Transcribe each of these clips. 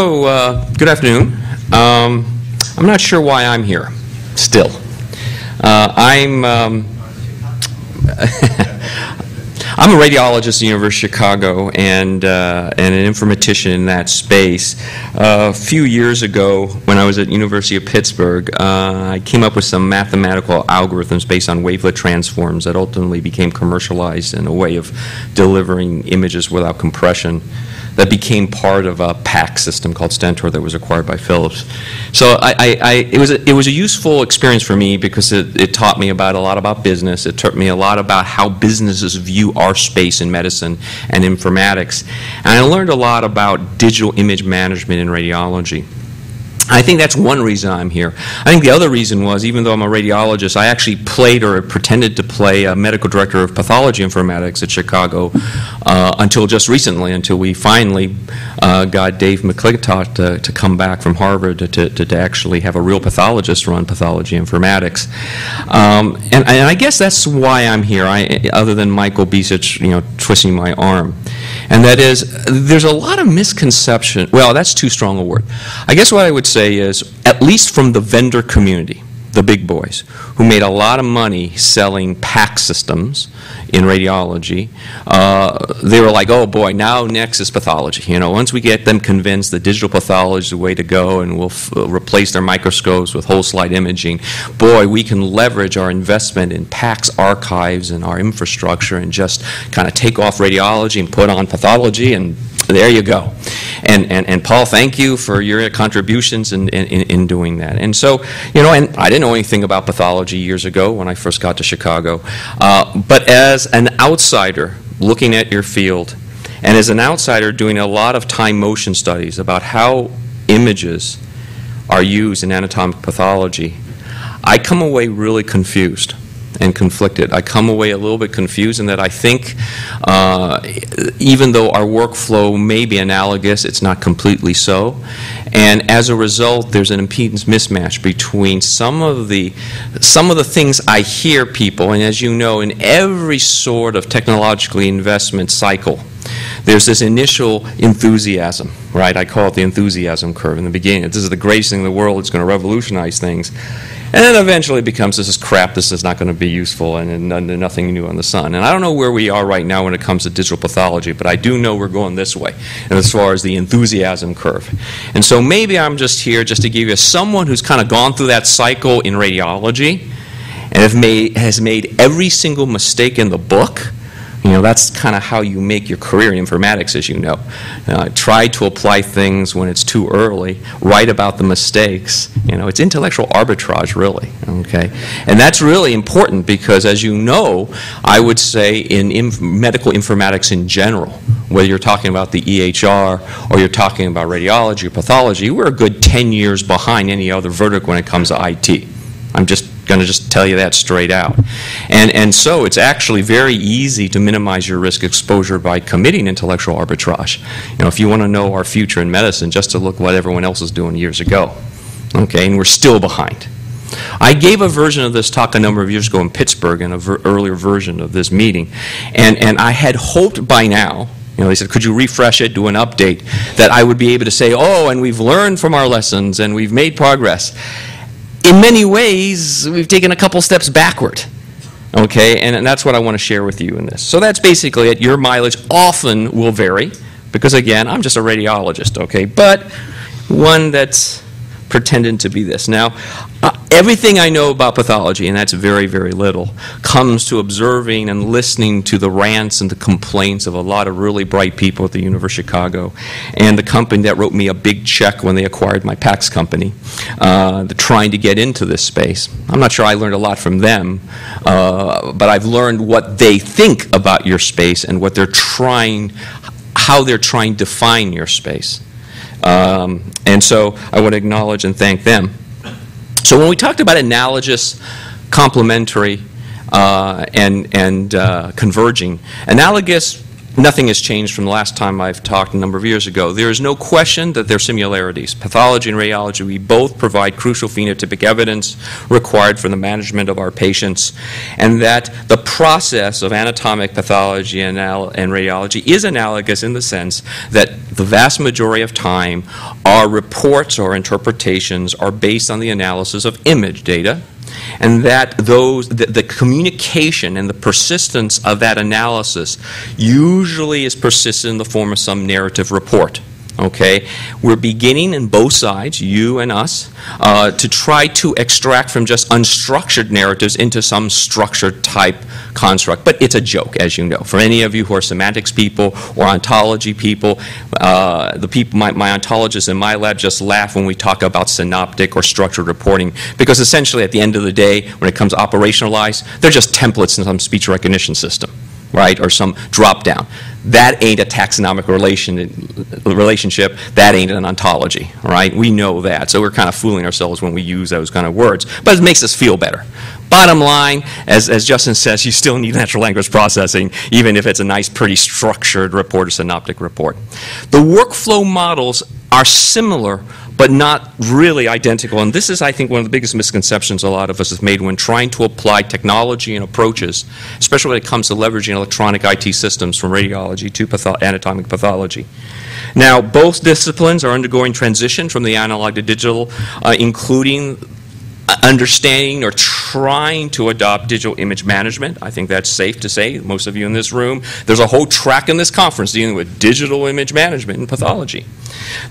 So, good afternoon. I'm not sure why I'm here still. I'm I'm a radiologist at the University of Chicago and an informatician in that space. A few years ago, when I was at the University of Pittsburgh, I came up with some mathematical algorithms based on wavelet transforms that ultimately became commercialized in a way of delivering images without compression. That became part of a PACS system called Stentor that was acquired by Philips. So it was a useful experience for me because it taught me a lot about business. It taught me a lot about how businesses view our space in medicine and informatics. And I learned a lot about digital image management in radiology. I think that's one reason I'm here. I think the other reason was, even though I'm a radiologist, I actually played or pretended to play a medical director of pathology informatics at Chicago until just recently, until we finally got Dave McClintock to come back from Harvard to actually have a real pathologist run pathology informatics. And I guess that's why I'm here, other than Michael Bisich, twisting my arm. And that is, there's a lot of misconception. Well, that's too strong a word. I guess what I would say is, at least from the vendor community, the big boys, who made a lot of money selling PACS systems in radiology, they were like, oh boy, now next is pathology. Once we get them convinced that digital pathology is the way to go and we'll replace their microscopes with whole slide imaging, boy, we can leverage our investment in PACS archives and our infrastructure and just kind of take off radiology and put on pathology, and there you go. And Paul, thank you for your contributions in doing that. And so, and I didn't know anything about pathology years ago when I first got to Chicago. But as an outsider looking at your field, and as an outsider doing a lot of time motion studies about how images are used in anatomic pathology, I come away really confused and conflicted. I come away a little bit confused in that I think even though our workflow may be analogous, it's not completely so. And as a result, there's an impedance mismatch between some of the things I hear people, and as you know, in every sort of technological investment cycle, there's this initial enthusiasm, right? I call it the enthusiasm curve in the beginning. This is the greatest thing in the world. It's going to revolutionize things. And then eventually it becomes, this is crap, this is not going to be useful, and nothing new on the sun. And I don't know where we are right now when it comes to digital pathology, but I do know we're going this way, and as far as the enthusiasm curve. And so maybe I'm just here just to give you someone who's kind of gone through that cycle in radiology and has made every single mistake in the book. That's kind of how you make your career in informatics, as you know. Try to apply things when it's too early, write about the mistakes. It's intellectual arbitrage, really, okay? And that's really important because, as you know, I would say in medical informatics in general, whether you're talking about the EHR or you're talking about radiology or pathology, we're a good 10 years behind any other vertical when it comes to IT. I'm just going to tell you that straight out. And so it's actually very easy to minimize your risk exposure by committing intellectual arbitrage. If you want to know our future in medicine, just to look what everyone else was doing years ago. Okay, and we're still behind. I gave a version of this talk a number of years ago in Pittsburgh in an earlier version of this meeting. And I had hoped by now, they said, could you refresh it, do an update, that I would be able to say, oh, and we've learned from our lessons and we've made progress. In many ways, we've taken a couple steps backward, okay? And that's what I want to share with you in this. So that's basically it. Your mileage often will vary because, again, I'm just a radiologist, okay? But one that's pretending to be this. Now, everything I know about pathology, and that's very, very little, comes to observing and listening to the rants and the complaints of a lot of really bright people at the University of Chicago and the company that wrote me a big check when they acquired my PACS company, trying to get into this space. I'm not sure I learned a lot from them, but I've learned what they think about your space and what they're trying, how they're trying to define your space. And so I want to acknowledge and thank them. So when we talked about analogous, complementary, and converging, analogous nothing has changed from the last time I've talked a number of years ago. There is no question that there are similarities. Pathology and radiology, we both provide crucial phenotypic evidence required for the management of our patients, and that the process of anatomic pathology and radiology is analogous in the sense that the vast majority of time our reports or interpretations are based on the analysis of image data, and that the communication and the persistence of that analysis usually is persistent in the form of some narrative report. Okay? We're beginning in both sides, you and us, to try to extract from just unstructured narratives into some structured type construct. But it's a joke, as you know. For any of you who are semantics people or ontology people, my ontologists in my lab just laugh when we talk about synoptic or structured reporting, because essentially at the end of the day, when it comes operationalized, they're just templates in some speech recognition system, right, or some drop-down. That ain't a taxonomic relationship. That ain't an ontology, right? We know that. So we're kind of fooling ourselves when we use those kind of words. But it makes us feel better. Bottom line, as Justin says, you still need natural language processing, even if it's a nice, pretty structured report or synoptic report. The workflow models are similar, but not really identical. And this is, I think, one of the biggest misconceptions a lot of us have made when trying to apply technology and approaches, especially when it comes to leveraging electronic IT systems from radiology to anatomic pathology. Now, both disciplines are undergoing transition from the analog to digital, including understanding or trying to adopt digital image management. I think that's safe to say. Most of you in this room, there's a whole track in this conference dealing with digital image management in pathology.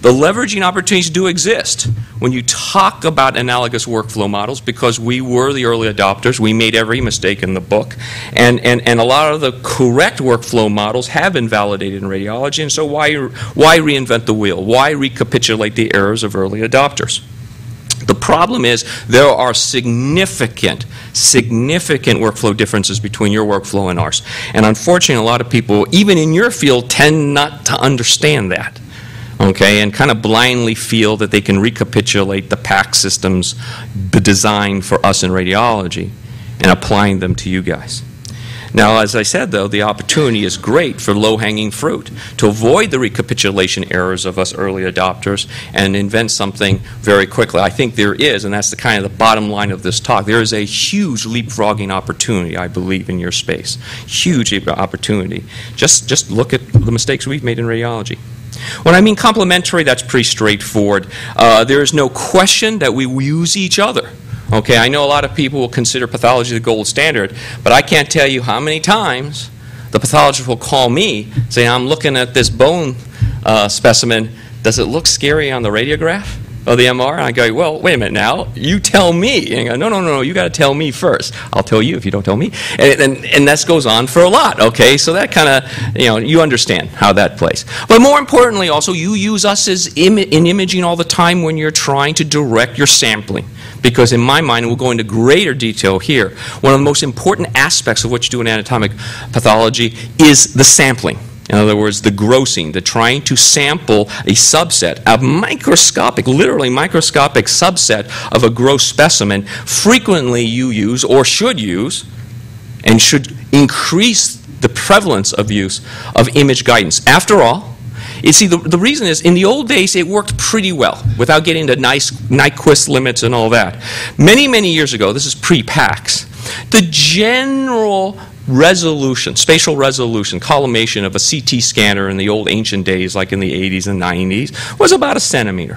The leveraging opportunities do exist when you talk about analogous workflow models, because we were the early adopters. We made every mistake in the book. And a lot of the correct workflow models have been validated in radiology, and so why reinvent the wheel? Why recapitulate the errors of early adopters? The problem is there are significant workflow differences between your workflow and ours. And unfortunately, a lot of people, even in your field, tend not to understand that, okay, and kind of blindly feel that they can recapitulate the PACS systems designed for us in radiology and applying them to you guys. Now, as I said, though, the opportunity is great for low-hanging fruit to avoid the recapitulation errors of us early adopters and invent something very quickly. I think there is, and that's the kind of the bottom line of this talk, there is a huge leapfrogging opportunity, I believe, in your space. Huge opportunity. Just look at the mistakes we've made in radiology. When I mean complementary, that's pretty straightforward. There is no question that we use each other. Okay, I know a lot of people will consider pathology the gold standard, but I can't tell you how many times the pathologist will call me, say, I'm looking at this bone specimen. Does it look scary on the radiograph or the MR? And I go, well, wait a minute now. You tell me. And I go, no, you got to tell me first. I'll tell you if you don't tell me. And that goes on for a lot, okay? So that kind of, you understand how that plays. But more importantly, also, you use us in imaging all the time when you're trying to direct your sampling. Because in my mind, and we'll go into greater detail here, one of the most important aspects of what you do in anatomic pathology is the sampling. In other words, the grossing, the trying to sample a subset, a microscopic, literally microscopic subset of a gross specimen. Frequently you use, or should use, and should increase the prevalence of use of image guidance. After all, you see, the reason is, in the old days, it worked pretty well, without getting to Nyquist limits and all that. Many, many years ago, this is pre-PACS, the general resolution, spatial resolution, collimation of a CT scanner in the old ancient days, like in the 80s and 90s, was about 1 centimeter.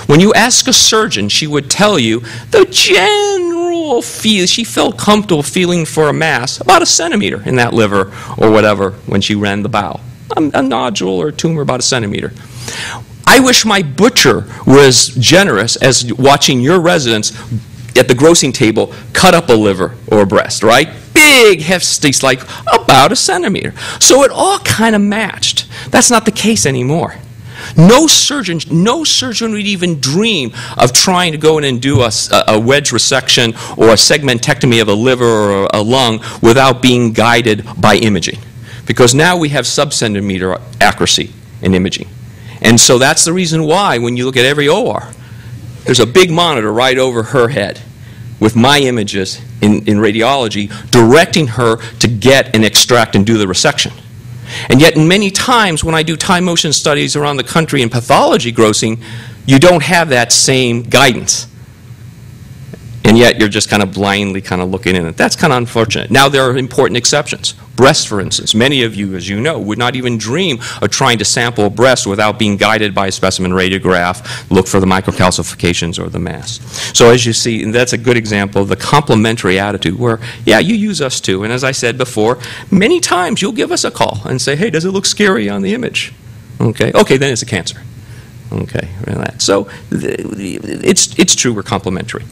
When you ask a surgeon, she would tell you the general feel, she felt comfortable feeling for a mass about 1 centimeter in that liver or whatever when she ran the bowel. A nodule or a tumor about 1 centimeter. I wish my butcher was generous as watching your residents at the grossing table cut up a liver or a breast, right? Big, hefty, like about 1 centimeter. So it all kind of matched. That's not the case anymore. No surgeon would even dream of trying to go in and do a wedge resection or a segmentectomy of a liver or a lung without being guided by imaging. Because now we have sub-centimeter accuracy in imaging. And so that's the reason why when you look at every OR, there's a big monitor right over her head with my images in radiology directing her to get and extract and do the resection. And yet, many times when I do time motion studies around the country in pathology grossing, you don't have that same guidance. And yet you're just kind of blindly kind of looking in it. That's kind of unfortunate. Now there are important exceptions. Breast, for instance. Many of you, as you know, would not even dream of trying to sample a breast without being guided by a specimen radiograph, look for the microcalcifications or the mass. So as you see, and that's a good example of the complementary attitude where, yeah, you use us too. And as I said before, many times you'll give us a call and say, hey, does it look scary on the image? Okay, then it's a cancer. Okay, so it's true, we're complementary.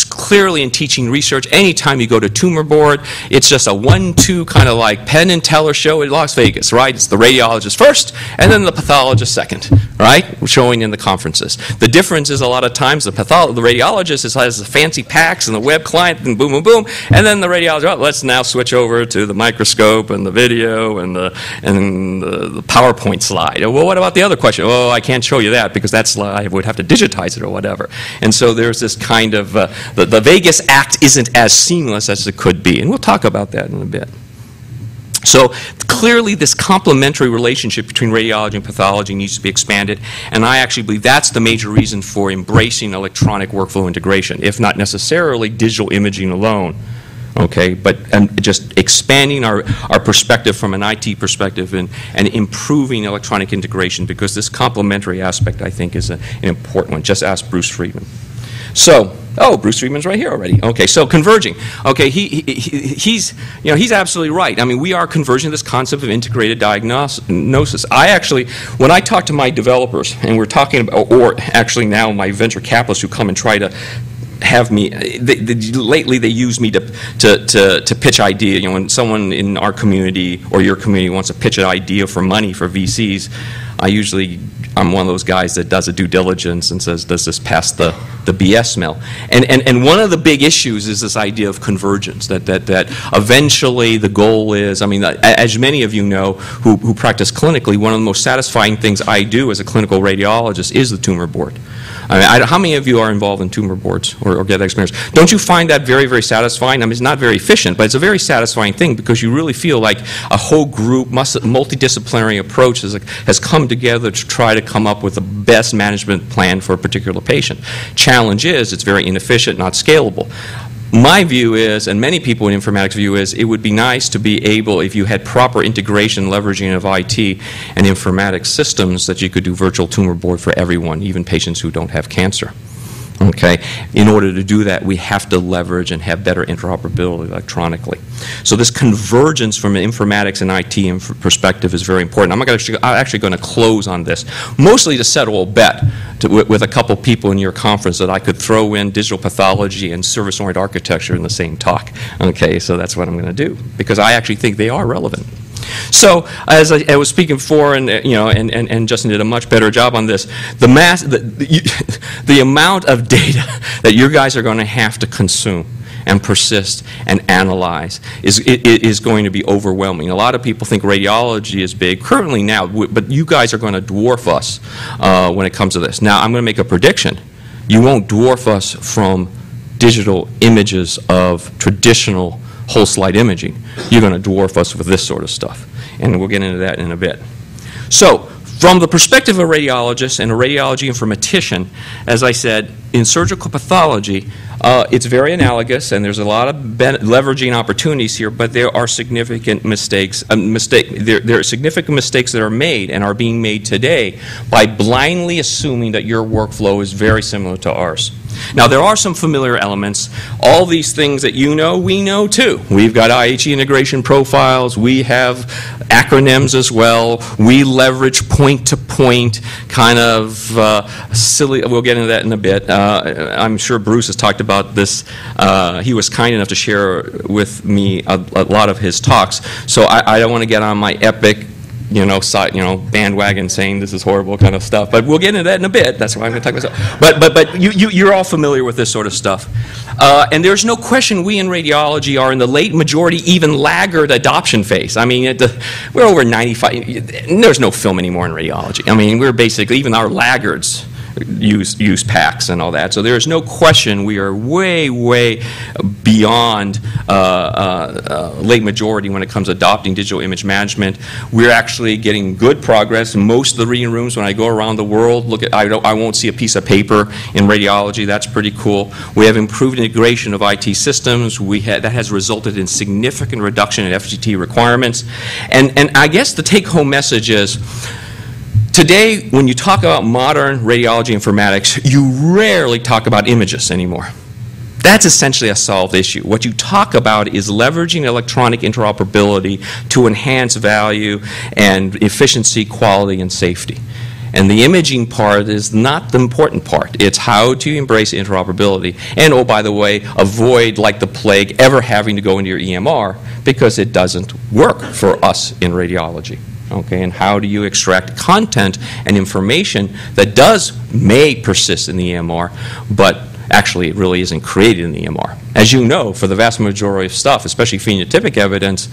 Clearly in teaching research, anytime you go to tumor board, it's just a 1-2 kind of like Penn and Teller show at Las Vegas, right? It's the radiologist first, and then the pathologist second, right? Showing in the conferences. The difference is a lot of times the radiologist has the fancy packs and the web client and boom, boom, boom, and then the radiologist, let's now switch over to the microscope and the video and the PowerPoint slide. Well, what about the other question? Oh, I can't show you that because that slide I would have to digitize it or whatever. And so there's this kind of, the Vegas act isn't as seamless as it could be. And we'll talk about that in a bit. So clearly this complementary relationship between radiology and pathology needs to be expanded, and I actually believe that's the major reason for embracing electronic workflow integration, if not necessarily digital imaging alone. Okay, but just expanding our perspective from an IT perspective and improving electronic integration, because this complementary aspect, I think, is an important one. Just ask Bruce Friedman. So, Bruce Friedman's right here already. Okay, so converging. Okay, he's absolutely right. I mean, we are converging this concept of integrated diagnosis. I actually, when I talk to my developers, and we're talking about, or actually now my venture capitalists who come and try to have me, lately they use me to pitch idea. You know, when someone in our community or your community wants to pitch an idea for money for VCs, I'm one of those guys that does a due diligence and says, does this pass the BS smell? And one of the big issues is this idea of convergence, that eventually the goal is, I mean, as many of you know who practice clinically, one of the most satisfying things I do as a clinical radiologist is the tumor board. I mean, how many of you are involved in tumor boards or get that experience? Don't you find that very, very satisfying? I mean, it's not very efficient, but it's a very satisfying thing because you really feel like a whole group, multidisciplinary approach has come together to try to come up with the best management plan for a particular patient. Challenge is it's very inefficient, not scalable. My view is, and many people in informatics view is, it would be nice to be able, if you had proper integration, leveraging of IT and informatics systems, that you could do virtual tumor board for everyone, even patients who don't have cancer. Okay, in order to do that, we have to leverage and have better interoperability electronically. So this convergence from an informatics and IT perspective is very important. I'm actually going to close on this, mostly to settle a bet with a couple people in your conference that I could throw in digital pathology and service-oriented architecture in the same talk. Okay, so that's what I'm going to do, because I actually think they are relevant. So, as I was speaking before, and Justin did a much better job on this, the amount of data that you guys are going to have to consume and persist and analyze is going to be overwhelming. A lot of people think radiology is big currently now, but you guys are going to dwarf us when it comes to this. Now, I'm going to make a prediction. You won't dwarf us from digital images of traditional whole slide imaging. You're going to dwarf us with this sort of stuff, and we'll get into that in a bit. So, from the perspective of a radiologist and a radiology informatician, as I said, in surgical pathology, it's very analogous, and there's a lot of leveraging opportunities here, but there are significant mistakes. There are significant mistakes that are made and are being made today by blindly assuming that your workflow is very similar to ours. Now, there are some familiar elements. All these things that you know, we know too. We've got IHE integration profiles. We have acronyms as well. We leverage point-to-point kind of silly. We'll get into that in a bit. I'm sure Bruce has talked about this. He was kind enough to share with me a lot of his talks. So I don't want to get on my epic bandwagon saying this is horrible kind of stuff. But we'll get into that in a bit. That's why I'm going to talk about it. But you're all familiar with this sort of stuff. And there's no question we in radiology are in the late majority, even laggard adoption phase. I mean, we're over 95. There's no film anymore in radiology. I mean, we're basically, even our laggards, use packs and all that. So there is no question we are way beyond late majority when it comes to adopting digital image management. We're actually getting good progress. Most of the reading rooms, when I go around the world, I won't see a piece of paper in radiology. That's pretty cool. We have improved integration of IT systems. That has resulted in significant reduction in FGT requirements. And I guess the take-home message is, today, when you talk about modern radiology informatics, you rarely talk about images anymore. That's essentially a solved issue. What you talk about is leveraging electronic interoperability to enhance value and efficiency, quality, and safety. And the imaging part is not the important part. It's how to embrace interoperability. And, oh, by the way, avoid, like the plague, ever having to go into your EMR, because it doesn't work for us in radiology. Okay, and how do you extract content and information that may persist in the EMR, but actually it really isn't created in the EMR. As you know, for the vast majority of stuff, especially phenotypic evidence,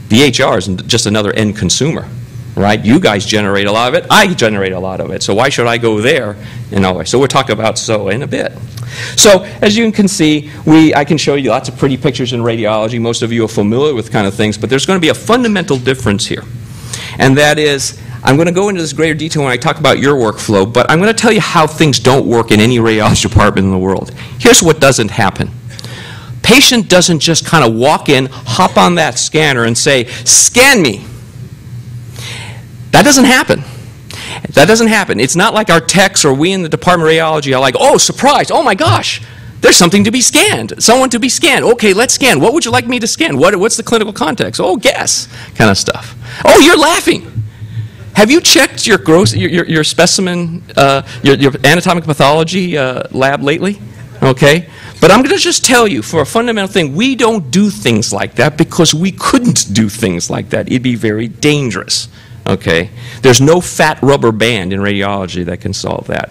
the EHR is just another end consumer, right? You guys generate a lot of it, I generate a lot of it, so why should I go there? So we'll talk about SOA in a bit. So as you can see, I can show you lots of pretty pictures in radiology. Most of you are familiar with kind of things, but there's going to be a fundamental difference here. And that is, I'm going to go into this greater detail when I talk about your workflow, but I'm going to tell you how things don't work in any radiology department in the world. Here's what doesn't happen. Patient doesn't just kind of walk in, hop on that scanner and say, scan me. That doesn't happen. That doesn't happen. It's not like our techs or we in the Department of Radiology are like, oh, surprise, oh my gosh, there's something to be scanned, someone to be scanned. Okay, let's scan. What would you like me to scan? What's the clinical context? Oh, guess, kind of stuff. Oh, you're laughing. Have you checked your specimen, your anatomic pathology lab lately? Okay. But I'm going to just tell you, for a fundamental thing, we don't do things like that because we couldn't do things like that. It'd be very dangerous. Okay. There's no fat rubber band in radiology that can solve that.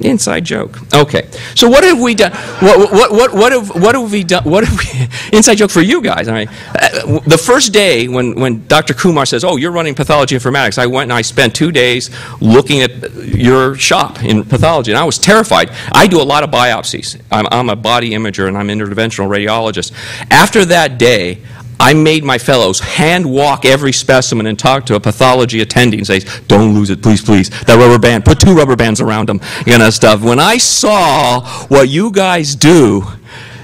Inside joke. Okay. So what have we done? What have we done? Inside joke for you guys. I mean, the first day when Dr. Kumar says, "Oh, you're running pathology informatics," I went and I spent 2 days looking at your shop in pathology, and I was terrified. I do a lot of biopsies. I'm a body imager and I'm an interventional radiologist. After that day, I made my fellows hand walk every specimen and talk to a pathology attending and say, don't lose it, please, please. That rubber band, put 2 rubber bands around them, kind of stuff. When I saw what you guys do,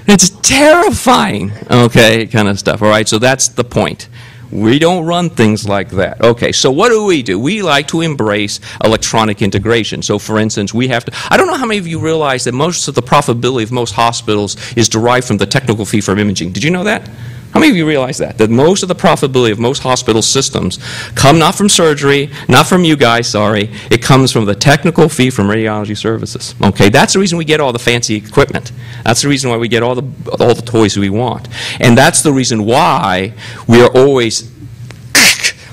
it's terrifying, okay, kind of stuff. All right, so that's the point. We don't run things like that. Okay, so what do? We like to embrace electronic integration. So for instance, we have to, I don't know how many of you realize that most of the profitability of most hospitals is derived from the technical fee from imaging. Did you know that? How many of you realize that? That most of the profitability of most hospital systems come not from surgery, not from you guys, sorry. It comes from the technical fee from radiology services. Okay, that's the reason we get all the fancy equipment. That's the reason why we get all the toys we want. And that's the reason why we are always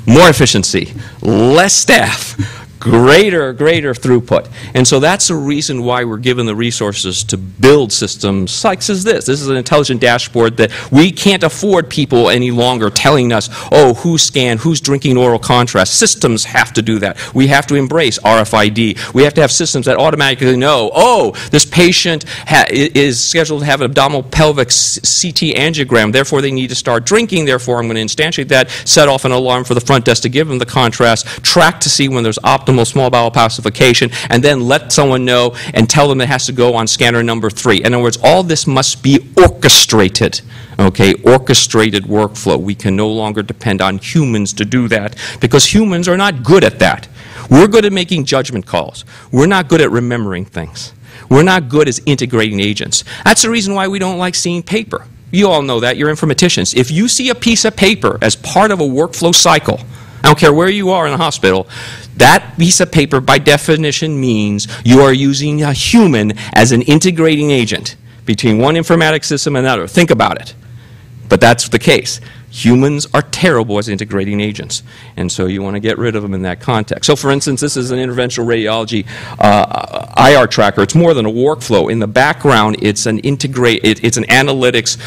more efficiency, less staff, greater throughput. And so that's the reason why we're given the resources to build systems like this. This is an intelligent dashboard that we can't afford people any longer telling us, oh, who's scanned, who's drinking oral contrast. Systems have to do that. We have to embrace RFID. We have to have systems that automatically know, oh, this patient is scheduled to have an abdominal pelvic CT angiogram, therefore they need to start drinking, therefore I'm going to instantiate that, set off an alarm for the front desk to give them the contrast, track to see when there's optimal small bowel pacification, and then let someone know and tell them it has to go on scanner number 3. In other words, all this must be orchestrated, okay, orchestrated workflow. We can no longer depend on humans to do that because humans are not good at that. We're good at making judgment calls. We're not good at remembering things. We're not good as integrating agents. That's the reason why we don't like seeing paper. You all know that. You're informaticians. If you see a piece of paper as part of a workflow cycle, I don't care where you are in the hospital, that piece of paper by definition means you are using a human as an integrating agent between one informatics system and another. Think about it. But that's the case. Humans are terrible as integrating agents, and so you want to get rid of them in that context. So, for instance, this is an interventional radiology IR tracker. It's more than a workflow. In the background, it's an it's an analytics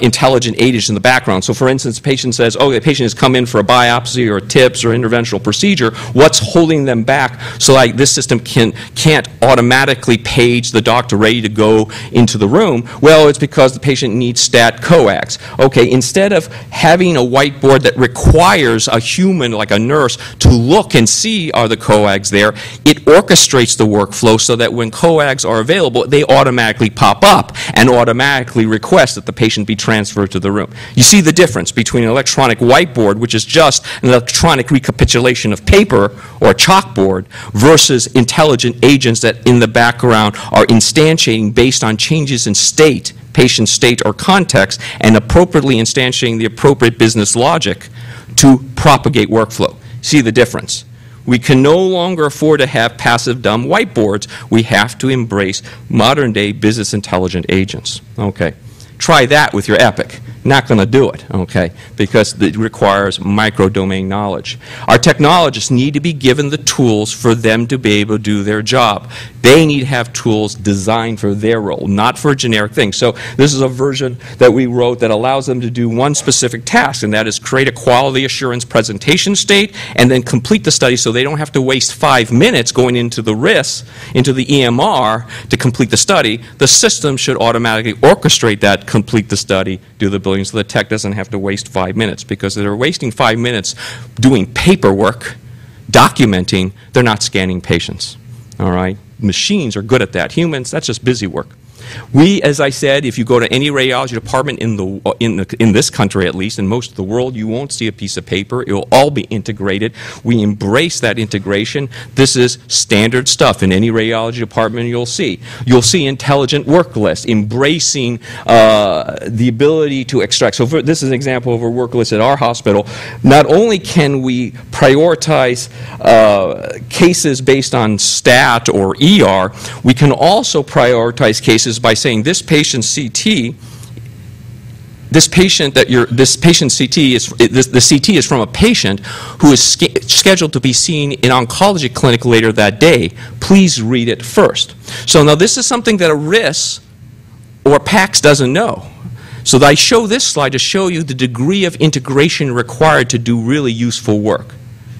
intelligent agent in the background. So, for instance, the patient says, "Oh, the patient has come in for a biopsy or TIPS or interventional procedure. What's holding them back?" So, like, this system can't automatically page the doctor ready to go into the room. Well, it's because the patient needs stat coags. Okay, instead of having a whiteboard that requires a human, like a nurse, to look and see are the coags there, it orchestrates the workflow so that when coags are available, they automatically pop up and automatically request that the patient be transferred to the room. You see the difference between an electronic whiteboard, which is just an electronic recapitulation of paper or a chalkboard, versus intelligent agents that in the background are instantiating based on changes in state, patient state or context, and appropriately instantiating the appropriate business logic to propagate workflow. See the difference? We can no longer afford to have passive dumb whiteboards. We have to embrace modern day business intelligent agents. Okay. Try that with your Epic. Not going to do it, okay, because it requires micro-domain knowledge. Our technologists need to be given the tools for them to be able to do their job. They need to have tools designed for their role, not for a generic thing. So this is a version that we wrote that allows them to do one specific task, and that is create a quality assurance presentation state and then complete the study so they don't have to waste 5 minutes going into the RIS, into the EMR to complete the study. The system should automatically orchestrate that, complete the study, do the billing, so the tech doesn't have to waste 5 minutes, because if they're wasting 5 minutes doing paperwork, documenting, they're not scanning patients. All right? Machines are good at that. Humans, that's just busy work. We, as I said, if you go to any radiology department in this country at least, in most of the world, you won't see a piece of paper. It will all be integrated. We embrace that integration. This is standard stuff in any radiology department you'll see. You'll see intelligent work lists, embracing the ability to extract. So this is an example of a work list at our hospital. Not only can we prioritize cases based on STAT or ER, we can also prioritize cases by saying this patient CT, this patient CT is the CT is from a patient who is scheduled to be seen in oncology clinic later that day. Please read it first. So now this is something that a RIS or PACS doesn't know. So I show this slide to show you the degree of integration required to do really useful work.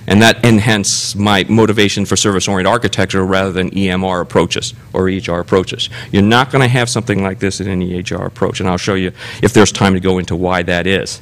And that enhances my motivation for service-oriented architecture rather than EMR approaches or EHR approaches. You're not going to have something like this in an EHR approach, and I'll show you if there's time to go into why that is.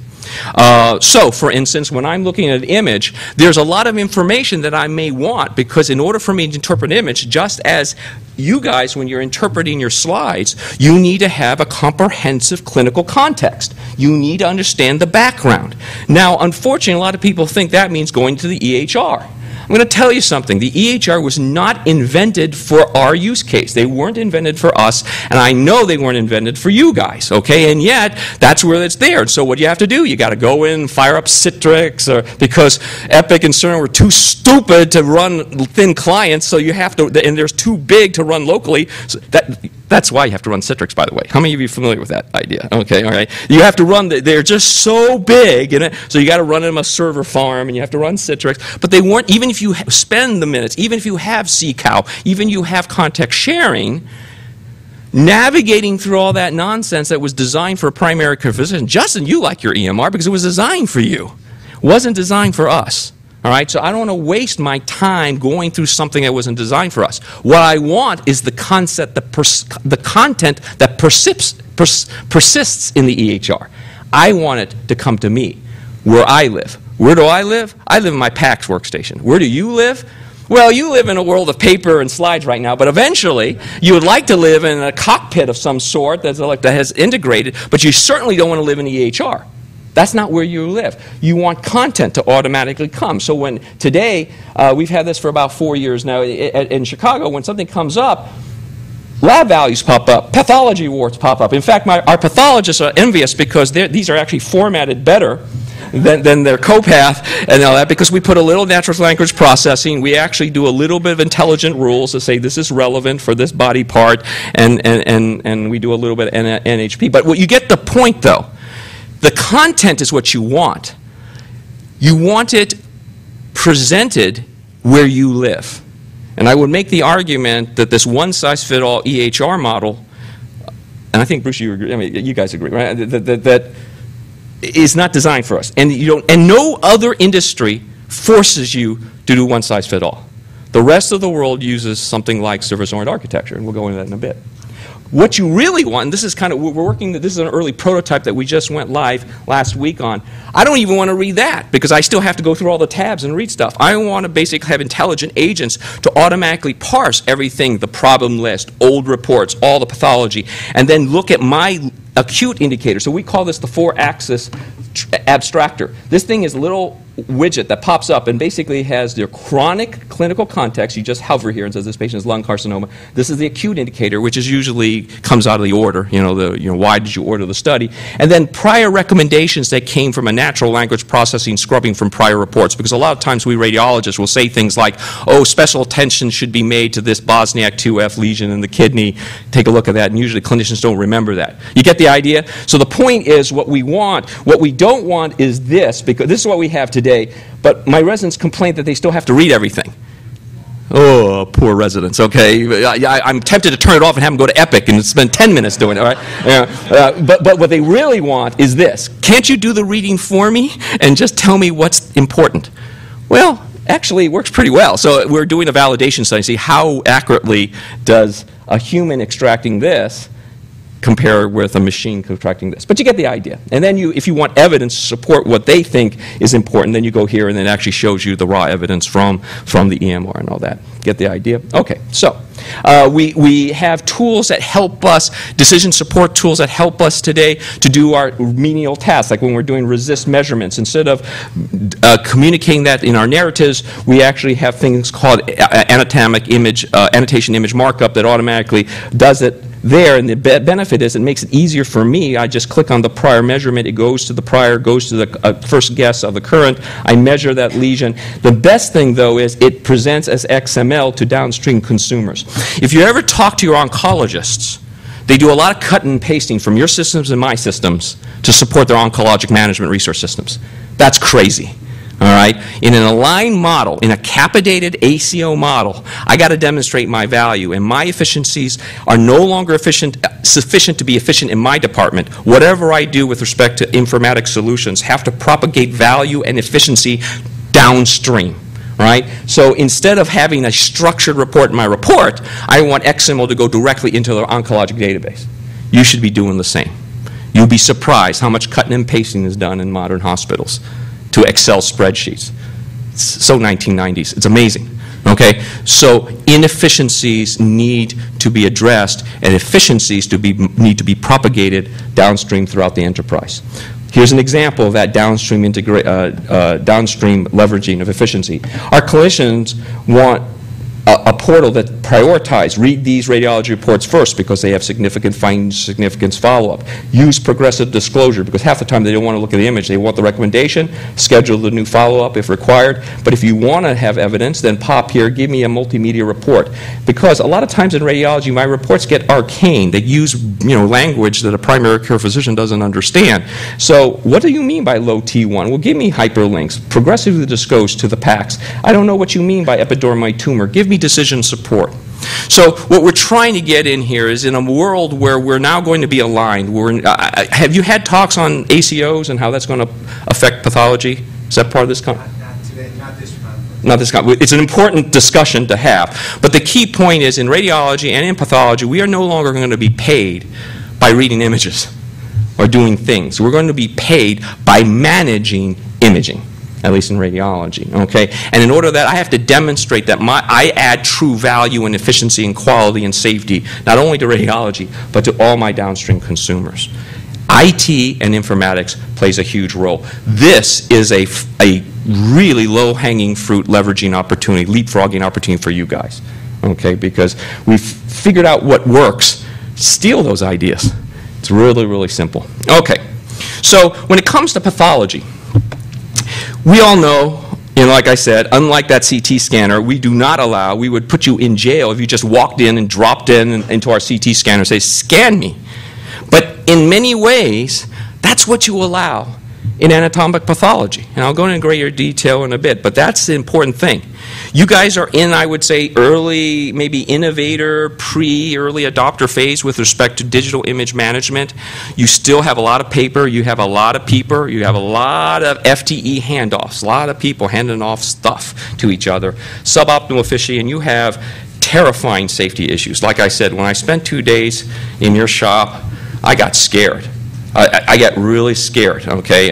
So, for instance, when I'm looking at an image, there's a lot of information that I may want, because in order for me to interpret an image, just as you guys, when you're interpreting your slides, you need to have a comprehensive clinical context. You need to understand the background. Now, unfortunately, a lot of people think that means going to the EHR. I'm going to tell you something. The EHR was not invented for our use case. They weren't invented for us, and I know they weren't invented for you guys, okay? And yet, that's where it's there. So what do you have to do? You got to go in, fire up Citrix, because Epic and Cerner were too stupid to run thin clients, so you have to, and there's too big to run locally. So that's why you have to run Citrix, by the way. How many of you are familiar with that idea? Okay, all right. You have to run, they're just so big, so you got to run them a server farm, and you have to run Citrix. But they weren't, even if you spend the minutes, even if you have CCOW, even you have context sharing, navigating through all that nonsense that was designed for a primary care physician. Justin, you like your EMR because it was designed for you. It wasn't designed for us. All right, so I don't want to waste my time going through something that wasn't designed for us. What I want is the concept, the content that persists in the EHR. I want it to come to me, where I live. Where do I live? I live in my PACS workstation. Where do you live? Well, you live in a world of paper and slides right now, but eventually you would like to live in a cockpit of some sort that has integrated, but you certainly don't want to live in EHR. That's not where you live. You want content to automatically come. So when today, we've had this for about 4 years now in Chicago, when something comes up, lab values pop up, pathology awards pop up. In fact, our pathologists are envious because these are actually formatted better than their COPATH and all that, because we put a little natural language processing. We actually do a little bit of intelligent rules to say this is relevant for this body part, and we do a little bit of NHP. But what you get the point, though. The content is what you want. You want it presented where you live. And I would make the argument that this one-size-fits-all EHR model, and I think, Bruce, you agree, I mean, you guys agree, right? That is not designed for us. And, and no other industry forces you to do one-size-fits-all. The rest of the world uses something like service-oriented architecture, and we'll go into that in a bit. What you really want, and this is kind of, we're working, this is an early prototype that we just went live last week on. I don't even want to read that because I still have to go through all the tabs and read stuff. I want to basically have intelligent agents to automatically parse everything, the problem list, old reports, all the pathology, and then look at my acute indicator. So we call this the 4-axis abstractor. This thing is a little widget that pops up and basically has their chronic clinical context. You just hover here and says this patient has lung carcinoma. This is the acute indicator, which is usually comes out of the order. Why did you order the study? And then prior recommendations that came from a natural language processing scrubbing from prior reports. Because a lot of times we radiologists will say things like, oh, special attention should be made to this Bosniak 2F lesion in the kidney. Take a look at that. And usually clinicians don't remember that. You get the idea? So the point is what we want. What we don't want is this, because this is what we have today. But my residents complain that they still have to read everything. Oh, poor residents, okay? I'm tempted to turn it off and have them go to Epic and spend 10 minutes doing it, all right? But what they really want is this. Can't you do the reading for me and just tell me what's important? Well, actually, it works pretty well. So we're doing a validation study to see how accurately does a human extracting this compare with a machine contracting this. But you get the idea. And then if you want evidence to support what they think is important, then you go here and it actually shows you the raw evidence from the EMR and all that. Get the idea? Okay, so we have tools that help us, decision support tools that help us today to do our menial tasks, like when we're doing resist measurements. Instead of communicating that in our narratives, we actually have things called annotation image markup that automatically does it there, and the benefit is it makes it easier for me. I just click on the prior measurement, it goes to the prior, goes to the first guess of the current, I measure that lesion. The best thing though is it presents as XML to downstream consumers. If you ever talk to your oncologists, they do a lot of cutting and pasting from your systems and my systems to support their oncologic management resource systems. That's crazy. All right? In an aligned model, in a capitated ACO model, I got to demonstrate my value, and my efficiencies are no longer sufficient to be efficient in my department. Whatever I do with respect to informatics solutions have to propagate value and efficiency downstream. Right? So instead of having a structured report in my report, I want XML to go directly into the oncologic database. You should be doing the same. You'll be surprised how much cutting and pasting is done in modern hospitals to Excel spreadsheets. It's so 1990s. It's amazing. Okay? So inefficiencies need to be addressed, and efficiencies need to be propagated downstream throughout the enterprise. Here's an example of that downstream leveraging of efficiency. Our clinicians want a portal that prioritizes, read these radiology reports first because they have significant findings, significance follow-up. Use progressive disclosure because half the time they don't want to look at the image. They want the recommendation, schedule the new follow-up if required. But if you want to have evidence, then pop here, give me a multimedia report. Because a lot of times in radiology, my reports get arcane. They use language that a primary care physician doesn't understand. So what do you mean by low T1? Well, give me hyperlinks. Progressively disclose to the PACS. I don't know what you mean by epidermoid tumor. Give me decision support. So what we're trying to get in here is in a world where we're now going to be aligned. Have you had talks on ACOs and how that's going to affect pathology? Is that part of this? Not today, not this conference. Not this conference. It's an important discussion to have. But the key point is in radiology and in pathology, we are no longer going to be paid by reading images or doing things. We're going to be paid by managing imaging. At least in radiology, okay? And in order to that, I have to demonstrate that I add true value and efficiency and quality and safety, not only to radiology, but to all my downstream consumers. IT and informatics plays a huge role. This is a really low-hanging fruit leveraging opportunity, leapfrogging opportunity for you guys, okay? Because we've figured out what works. Steal those ideas. It's really, really simple. Okay, so when it comes to pathology, we all know, like I said, unlike that CT scanner, we do not allow, we would put you in jail if you just walked in and dropped into our CT scanner and say, scan me. But in many ways, That's what you allow in anatomic pathology. And I'll go into greater detail in a bit, but that's the important thing. You guys are in, I would say, early, maybe innovator, early adopter phase with respect to digital image management. You still have a lot of paper, you have a lot of people, you have a lot of FTE handoffs, a lot of people handing off stuff to each other, suboptimal efficiency, and you have terrifying safety issues. Like I said, when I spent 2 days in your shop, I got scared. I got really scared, okay?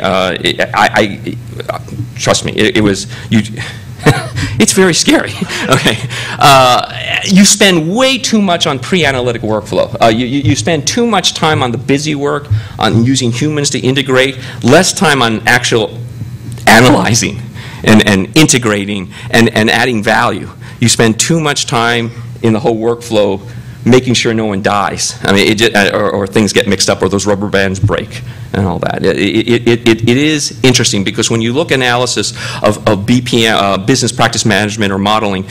Trust me, it was, it's very scary, okay? You spend way too much on pre-analytic workflow. You spend too much time on the busy work, on using humans to integrate, less time on actual analyzing and integrating and adding value. You spend too much time in the whole workflow making sure no one dies. I mean, or things get mixed up, or those rubber bands break, and all that. It is interesting because when you look analysis of BPM, business practice management or modeling,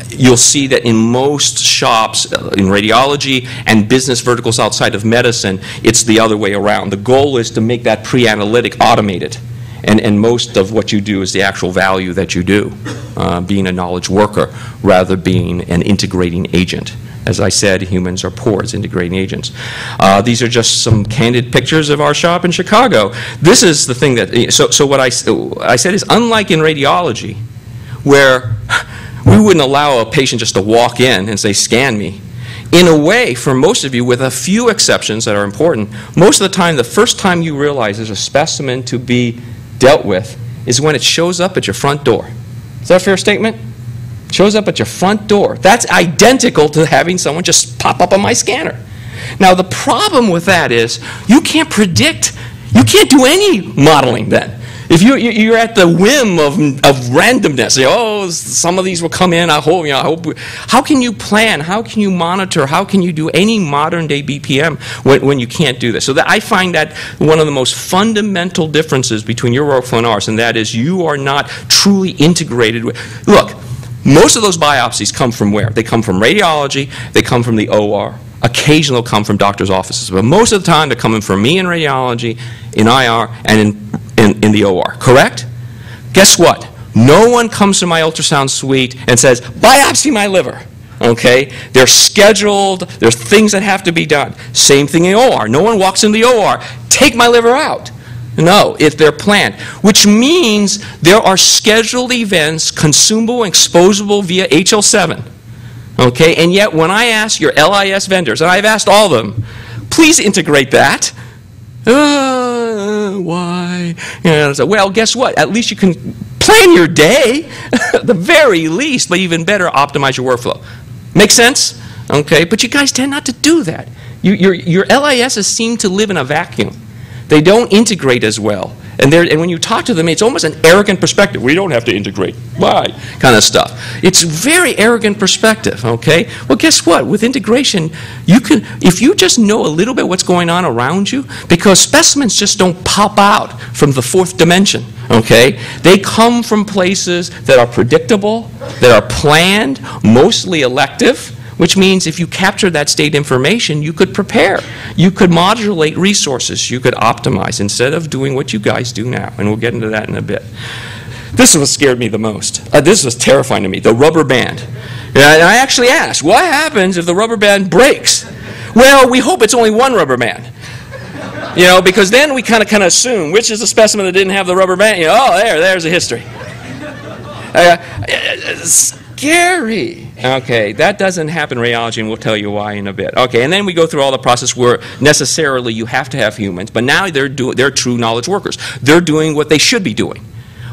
you'll see that in most shops, in radiology and business verticals outside of medicine, it's the other way around. The goal is to make that pre-analytic automated. And most of what you do is the actual value that you do, being a knowledge worker rather than being an integrating agent. As I said, humans are poor as integrating agents. These are just some candid pictures of our shop in Chicago. This is the thing that, so what I said is, unlike in radiology, where we wouldn't allow a patient just to walk in and say, scan me. In a way, for most of you, with a few exceptions that are important, most of the time, the first time you realize there's a specimen to be dealt with is when it shows up at your front door. Is that a fair statement? Shows up at your front door. That's identical to having someone just pop up on my scanner. Now, the problem with that is you can't predict, you can't do any modeling then. If you're at the whim of randomness, you know, oh, some of these will come in, I hope, how can you plan, how can you monitor, how can you do any modern day BPM when you can't do this? So I find that one of the most fundamental differences between your workflow and ours, and that is you are not truly integrated with, look, most of those biopsies come from where? They come from radiology, they come from the OR. Occasionally they'll come from doctors' offices, but most of the time they're coming from me in radiology, in IR, and in the OR, correct? Guess what? No one comes to my ultrasound suite and says, biopsy my liver, okay? They're scheduled, there's things that have to be done. Same thing in OR. No one walks in the OR, take my liver out. No, if they're planned, which means there are scheduled events, consumable and exposable via HL7, okay? And yet when I ask your LIS vendors, and I've asked all of them, please integrate that. Why? You know, so, well, guess what? At least you can plan your day, at the very least, but even better, optimize your workflow. Make sense? Okay, but you guys tend not to do that. Your LISs seem to live in a vacuum. They don't integrate as well. And when you talk to them, it's almost an arrogant perspective. We don't have to integrate. Why? Kind of stuff. It's very arrogant perspective, okay? Well, guess what? With integration, you can, if you just know a little bit what's going on around you, because specimens just don't pop out from the fourth dimension, okay? They come from places that are predictable, that are planned, mostly elective, which means if you capture that state information, you could prepare. You could modulate resources. You could optimize instead of doing what you guys do now. And we'll get into that in a bit. This is what scared me the most. This was terrifying to me, the rubber band. And I actually asked, what happens if the rubber band breaks? Well, we hope it's only one rubber band. You know, because then we kind of assume, which is the specimen that didn't have the rubber band? You know, oh, there's a history. Scary. Okay, that doesn't happen in radiology, and we'll tell you why in a bit. Okay, and then we go through all the process where necessarily you have to have humans, but now they're true knowledge workers. They're doing what they should be doing.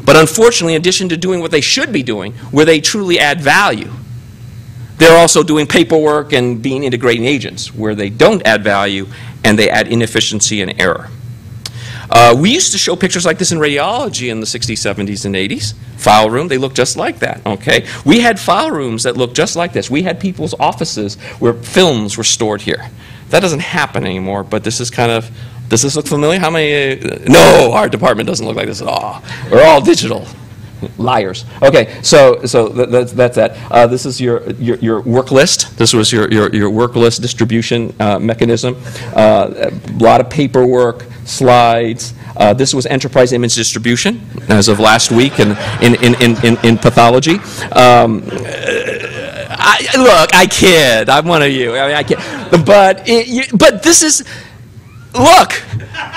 But unfortunately, in addition to doing what they should be doing, where they truly add value, they're also doing paperwork and being integrating agents, where they don't add value and they add inefficiency and error. We used to show pictures like this in radiology in the 60s, 70s, and 80s. File room, they looked just like that, okay? We had file rooms that looked just like this. We had people's offices where films were stored here. That doesn't happen anymore, but this is kind of, does this look familiar? How many, no, our department doesn't look like this at all. We're all digital. Liars. Okay, so that's that. This is your work list. This was your work list distribution mechanism. A lot of paperwork, slides. This was enterprise image distribution as of last week in pathology. Look, I kid. I'm one of you. I mean, I kid. But this is, look,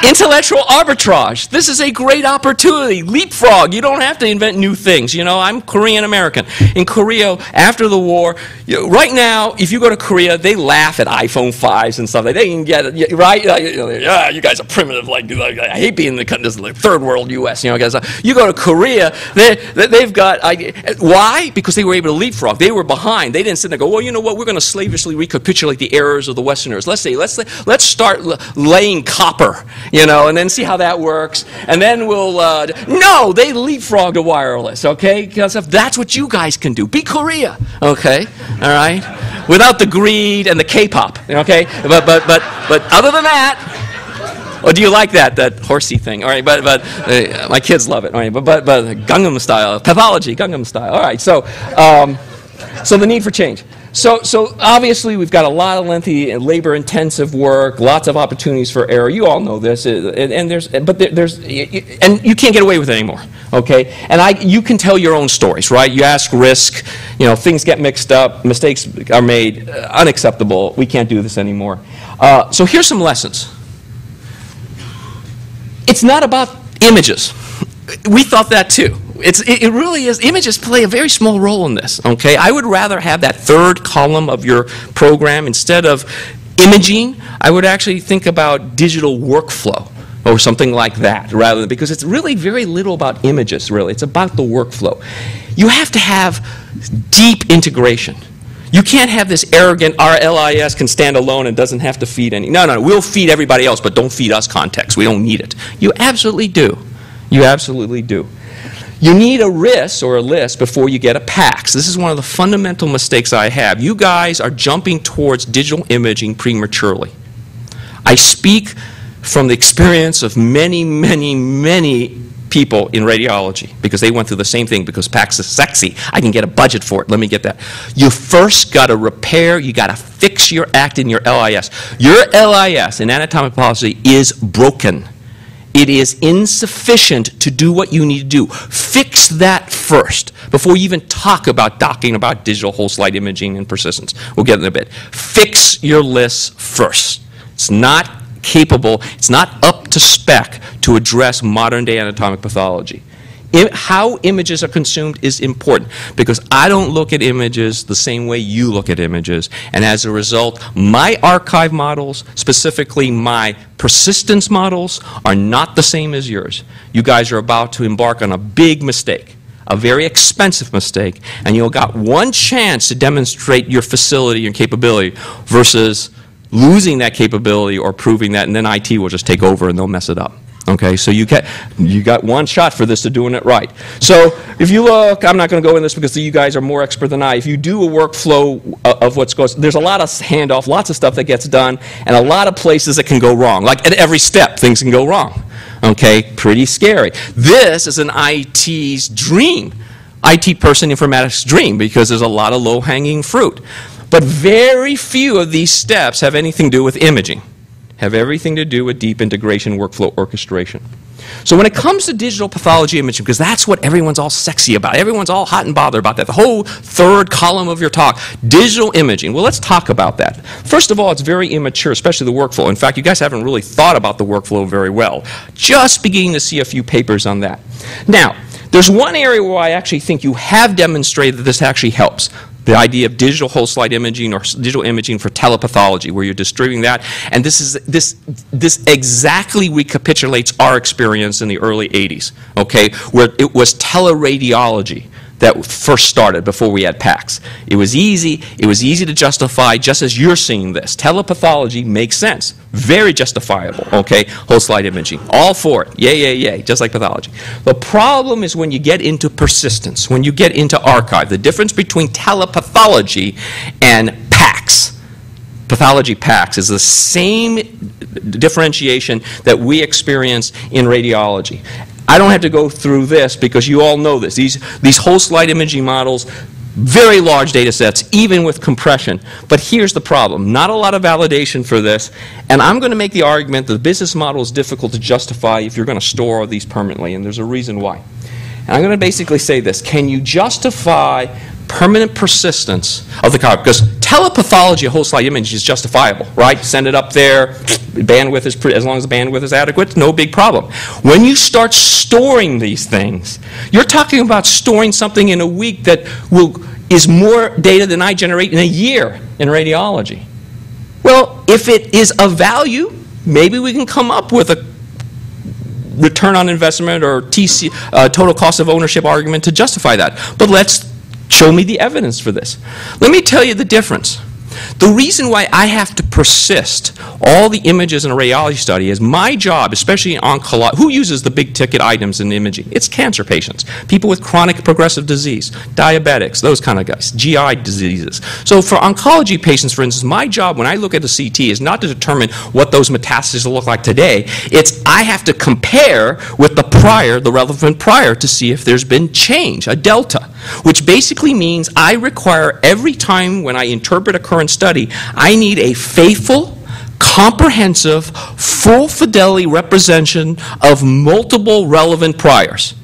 intellectual arbitrage. This is a great opportunity. Leapfrog. You don't have to invent new things. You know, I'm Korean American. In Korea, after the war, right now, if you go to Korea, they laugh at iPhone 5s and stuff. They can get it, right? Yeah, you guys are primitive. Like I hate being in the third world U.S. You know, guys. You go to Korea, they've got. Why? Because they were able to leapfrog. They were behind. They didn't sit there and go, well, you know what? We're going to slavishly recapitulate the errors of the Westerners. Let's start laying copper. You know, and then see how that works, and then we'll, no, they leapfrogged to wireless, okay, because if that's what you guys can do, be Korea, okay, all right, without the greed and the K-pop, okay, but other than that, oh, do you like that horsey thing, all right, but my kids love it, all right, but Gangnam style, pathology, Gangnam style, all right, so the need for change. So obviously we've got a lot of lengthy and labor-intensive work, lots of opportunities for error. You all know this, and you can't get away with it anymore. Okay, and you can tell your own stories, right? You ask risk, you know, things get mixed up, mistakes are made, unacceptable. We can't do this anymore. So here's some lessons. It's not about images. We thought that too. It really is. Images play a very small role in this, okay? I would rather have that third column of your program instead of imaging. I would actually think about digital workflow or something like that rather than, because it's really very little about images, really. It's about the workflow. You have to have deep integration. You can't have this arrogant, our LIS can stand alone and doesn't have to feed any. No, we'll feed everybody else, but don't feed us context. We don't need it. You absolutely do. You absolutely do. You need a RIS or a list before you get a PACS. This is one of the fundamental mistakes I have. You guys are jumping towards digital imaging prematurely. I speak from the experience of many, many, many people in radiology because they went through the same thing because PACS is sexy. I can get a budget for it. Let me get that. You first got to repair, you got to fix your act in your LIS. Your LIS in anatomic pathology is broken. It is insufficient to do what you need to do. Fix that first before you even talk about docking about digital whole slide imaging and persistence. We'll get in a bit. Fix your lists first. It's not capable, it's not up to spec to address modern day anatomic pathology. How images are consumed is important because I don't look at images the same way you look at images, and as a result, my archive models, specifically my persistence models, are not the same as yours. You guys are about to embark on a big mistake, a very expensive mistake, and you've got one chance to demonstrate your facility and capability versus losing that capability or proving that, and then IT will just take over and they'll mess it up. Okay, so you got one shot for this to doing it right. So if you look, I'm not going to go in this because you guys are more expert than I. If you do a workflow of what's goes, there's a lot of handoff, lots of stuff that gets done, and a lot of places that can go wrong. Like at every step, things can go wrong. Okay, pretty scary. This is an IT's dream, IT person informatics dream, because there's a lot of low-hanging fruit. But very few of these steps have anything to do with imaging. Have everything to do with deep integration, workflow orchestration. So when it comes to digital pathology imaging, because that's what everyone's all sexy about, everyone's all hot and bothered about that, the whole third column of your talk, digital imaging. Well, let's talk about that. First of all, it's very immature, especially the workflow. In fact, you guys haven't really thought about the workflow very well. Just beginning to see a few papers on that. Now, there's one area where I actually think you have demonstrated that this actually helps. The idea of digital whole slide imaging or digital imaging for telepathology, where you're distributing that. And this exactly recapitulates our experience in the early 80s, okay, where it was teleradiology that first started before we had PACS. It was easy to justify, just as you're seeing this. Telepathology makes sense. Very justifiable, okay? Whole slide imaging. All for it. Yay, yay, yay, just like pathology. The problem is when you get into persistence, when you get into archive. The difference between telepathology and PACS, pathology PACS, is the same differentiation that we experience in radiology. I don't have to go through this because you all know this. These whole slide imaging models, very large data sets, even with compression. But here's the problem. Not a lot of validation for this. And I'm going to make the argument that the business model is difficult to justify if you're going to store all these permanently. And there's a reason why. And I'm going to basically say this. Can you justify permanent persistence of the card? Because telepathology, a whole slide image, is justifiable, right? Send it up there. Bandwidth is as long as the bandwidth is adequate, no big problem. When you start storing these things, you're talking about storing something in a week that is more data than I generate in a year in radiology. Well, if it is of value, maybe we can come up with a return on investment or total cost of ownership argument to justify that. But let's show me the evidence for this. Let me tell you the difference. The reason why I have to persist all the images in a radiology study is my job, especially in oncology. Who uses the big ticket items in imaging? It's cancer patients, people with chronic progressive disease, diabetics, those kind of guys, GI diseases. So for oncology patients, for instance, my job when I look at a CT is not to determine what those metastases look like today. It's I have to compare with the relevant prior to see if there's been change, a delta, which basically means I require every time when I interpret a current study, I need a faithful, comprehensive, full fidelity representation of multiple relevant priors,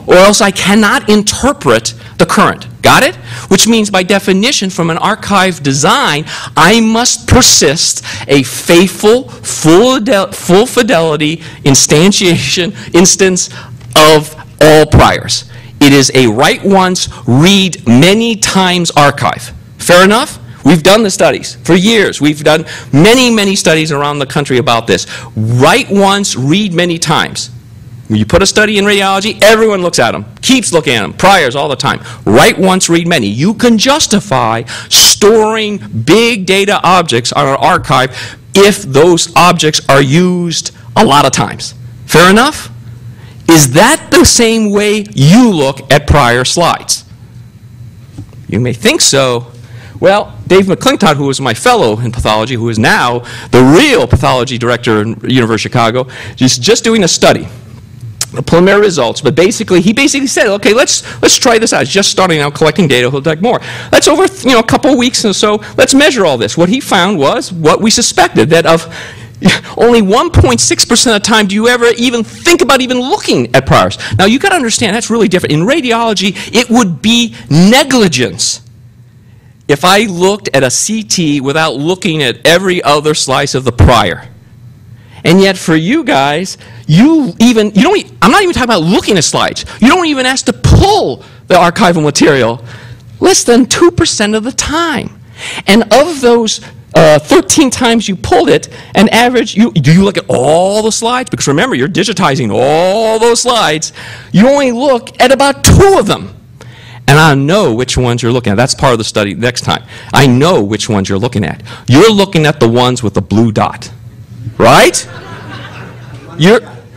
or else I cannot interpret the current. Got it? Which means by definition from an archive design, I must persist a faithful, full fidelity instance of all priors. It is a write once, read many times archive. Fair enough? We've done the studies for years. We've done many, many studies around the country about this. Write once, read many times. When you put a study in radiology, everyone looks at them, keeps looking at them, priors all the time. Write once, read many. You can justify storing big data objects on an archive if those objects are used a lot of times. Fair enough? Is that the same way you look at prior slides? You may think so. Well, Dave McClintock, who was my fellow in pathology, who is now the real pathology director in University of Chicago, is just doing a study. The preliminary results, but he basically said, okay, let's try this out. He's just starting out collecting data. He'll take more. Let's over a couple of weeks or so, let's measure all this. What he found was what we suspected, that of only 1.6% of the time do you ever even think about even looking at priors. Now, you got to understand, that's really different. In radiology, it would be negligence if I looked at a CT without looking at every other slice of the prior. And yet for you guys, I'm not even talking about looking at slides. You don't even ask to pull the archival material less than 2% of the time. And of those 13 times you pulled it, an average, do you look at all the slides? Because remember, you're digitizing all those slides. You only look at about 2 of them. And I know which ones you're looking at. That's part of the study next time. I know which ones you're looking at. You're looking at the ones with the blue dot. Right?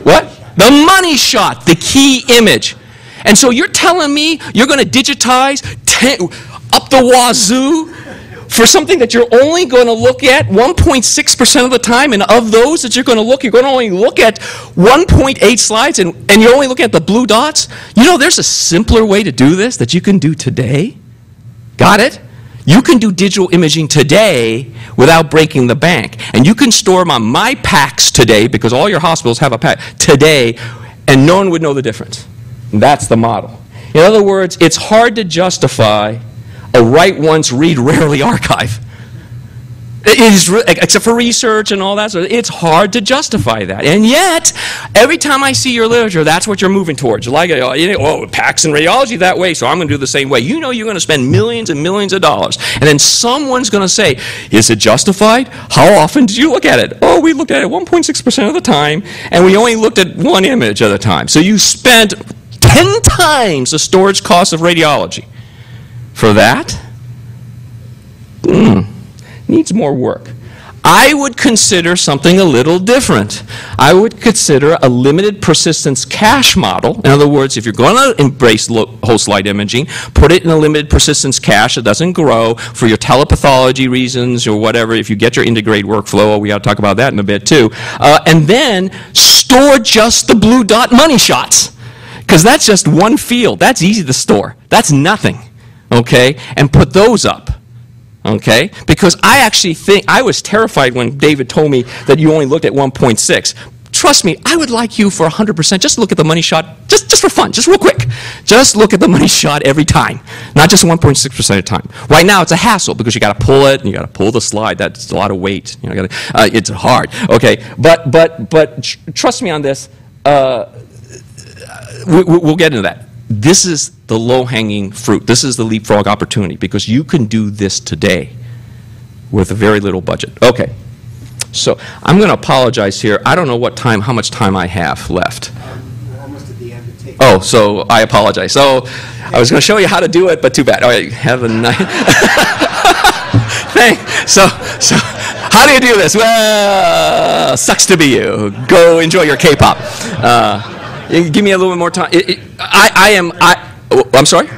What? The money shot, the key image. And so you're telling me you're going to digitize up the wazoo for something that you're only going to look at 1.6% of the time, and of those that you're going to look, you're going to only look at 1.8 slides, and you're only looking at the blue dots? You know, there's a simpler way to do this that you can do today. Got it? You can do digital imaging today without breaking the bank. And you can store them on my PACS today, because all your hospitals have a PAC today, and no one would know the difference. And that's the model. In other words, it's hard to justify a write once, read rarely archive. It is, except for research and all that, so it's hard to justify that. And yet, every time I see your literature, that's what you're moving towards. Like, PACS and radiology that way, so I'm going to do the same way. You know you're going to spend millions and millions of dollars. And then someone's going to say, is it justified? How often did you look at it? Oh, we looked at it 1.6% of the time, and we only looked at one image at a time. So you spent 10 times the storage cost of radiology. For that, needs more work. I would consider something a little different. I would consider a limited persistence cache model. In other words, if you're going to embrace whole slide imaging, put it in a limited persistence cache that doesn't grow for your telepathology reasons or whatever. If you get your integrated workflow, we ought to talk about that in a bit too. And then store just the blue dot money shots. Because that's just one field. That's easy to store. That's nothing, okay? And put those up, okay? Because I actually think, I was terrified when David told me that you only looked at 1.6. Trust me, I would like you for 100%. Just look at the money shot, just for fun, just real quick. Just look at the money shot every time, not just 1.6% of the time. Right now, it's a hassle because you got to pull it and you got to pull the slide. That's a lot of weight. You know, it's hard. Okay, but trust me on this. We'll get into that. This is the low-hanging fruit. This is the leapfrog opportunity because you can do this today with a very little budget. Okay. So I'm going to apologize here. I don't know how much time I have left. We're almost at the end of taking. Oh, so I apologize. So I was going to show you how to do it, but too bad. All right, have a nice. So how do you do this? Well, sucks to be you. Go enjoy your K-pop. Give me a little bit more time. I'm sorry.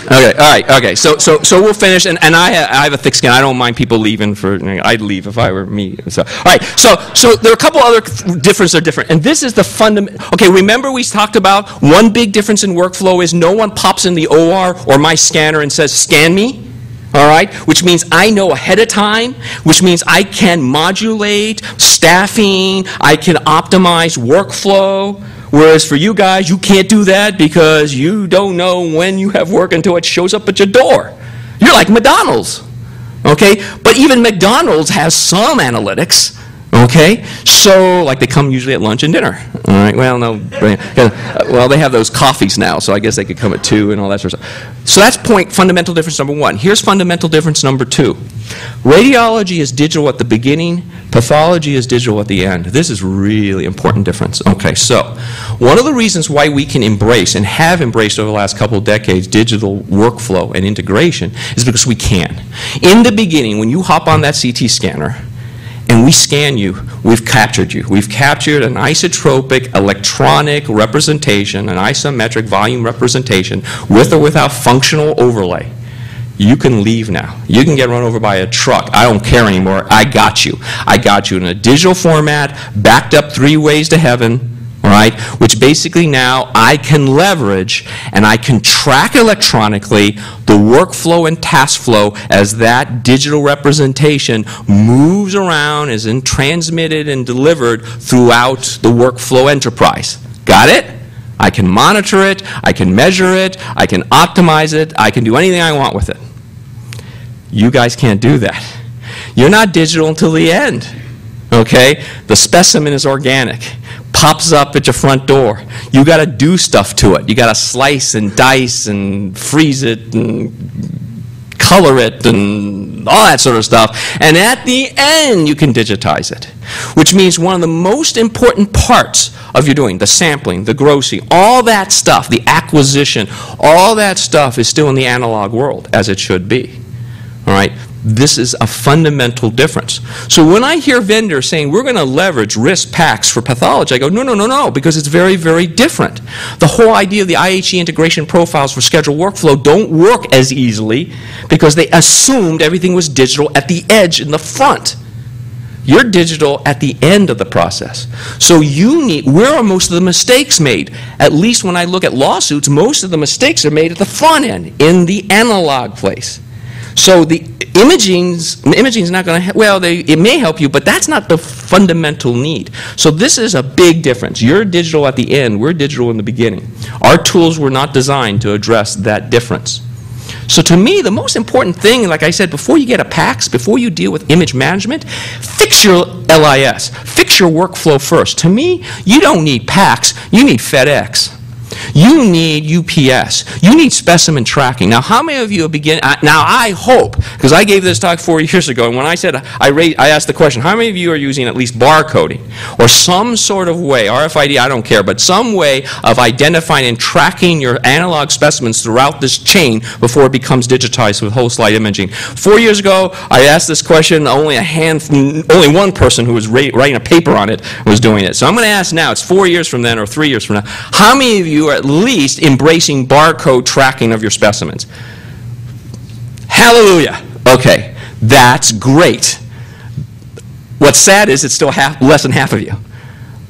Okay, all right, okay. So we'll finish, and I have a thick skin. I don't mind people leaving I'd leave if I were me. So, all right, so there are a couple other differences are different, and this is the fundamental. Okay, remember we talked about one big difference in workflow is no one pops in the OR or my scanner and says, scan me, all right? Which means I know ahead of time, which means I can modulate staffing, I can optimize workflow. Whereas for you guys, you can't do that because you don't know when you have work until it shows up at your door. You're like McDonald's, okay? But even McDonald's has some analytics, okay? So, like they come usually at lunch and dinner, all right? Well, no, well, they have those coffees now, so I guess they could come at 2 and all that sort of stuff. So that's fundamental difference number 1. Here's fundamental difference number 2. Radiology is digital at the beginning, pathology is digital at the end. This is really important difference. Okay, so one of the reasons why we can embrace and have embraced over the last couple of decades digital workflow and integration is because we can. In the beginning, when you hop on that CT scanner and we scan you, we've captured you. We've captured an isotropic electronic representation, an isometric volume representation with or without functional overlay. You can leave now. You can get run over by a truck. I don't care anymore. I got you. I got you in a digital format, backed up 3 ways to heaven, all right, which basically now I can leverage and I can track electronically the workflow and task flow as that digital representation moves around, is transmitted and delivered throughout the workflow enterprise. Got it? I can monitor it, I can measure it, I can optimize it, I can do anything I want with it. You guys can't do that. You're not digital until the end, okay? The specimen is organic, pops up at your front door. You got to do stuff to it. You got to slice and dice and freeze it and color it and all that sort of stuff. And at the end, you can digitize it, which means one of the most important parts of your doing, the sampling, the grossing, all that stuff, the acquisition, all that stuff is still in the analog world, as it should be. All right? This is a fundamental difference. So when I hear vendors saying, we're going to leverage risk packs for pathology, I go, no, because it's very, very different. The whole idea of the IHE integration profiles for scheduled workflow don't work as easily because they assumed everything was digital at the edge in the front. You're digital at the end of the process. So where are most of the mistakes made? At least when I look at lawsuits, most of the mistakes are made at the front end, in the analog place. So the imaging's not going to, it may help you, but that's not the fundamental need. So this is a big difference. You're digital at the end, we're digital in the beginning. Our tools were not designed to address that difference. So to me, the most important thing, like I said, before you get a PACS, before you deal with image management, fix your LIS. Fix your workflow first. To me, you don't need PACS, you need FedEx. You need UPS. You need specimen tracking. Now, how many of you begin? Now, I hope, because I gave this talk 4 years ago, and when I said, I asked the question, how many of you are using at least barcoding or some sort of way, RFID, I don't care, but some way of identifying and tracking your analog specimens throughout this chain before it becomes digitized with whole slide imaging. 4 years ago, I asked this question, only one person who was writing a paper on it was doing it. So I'm going to ask now, it's 4 years from then or 3 years from now, how many of you are at least embracing barcode tracking of your specimens? Hallelujah. Okay, that's great. What's sad is it's still less than half of you.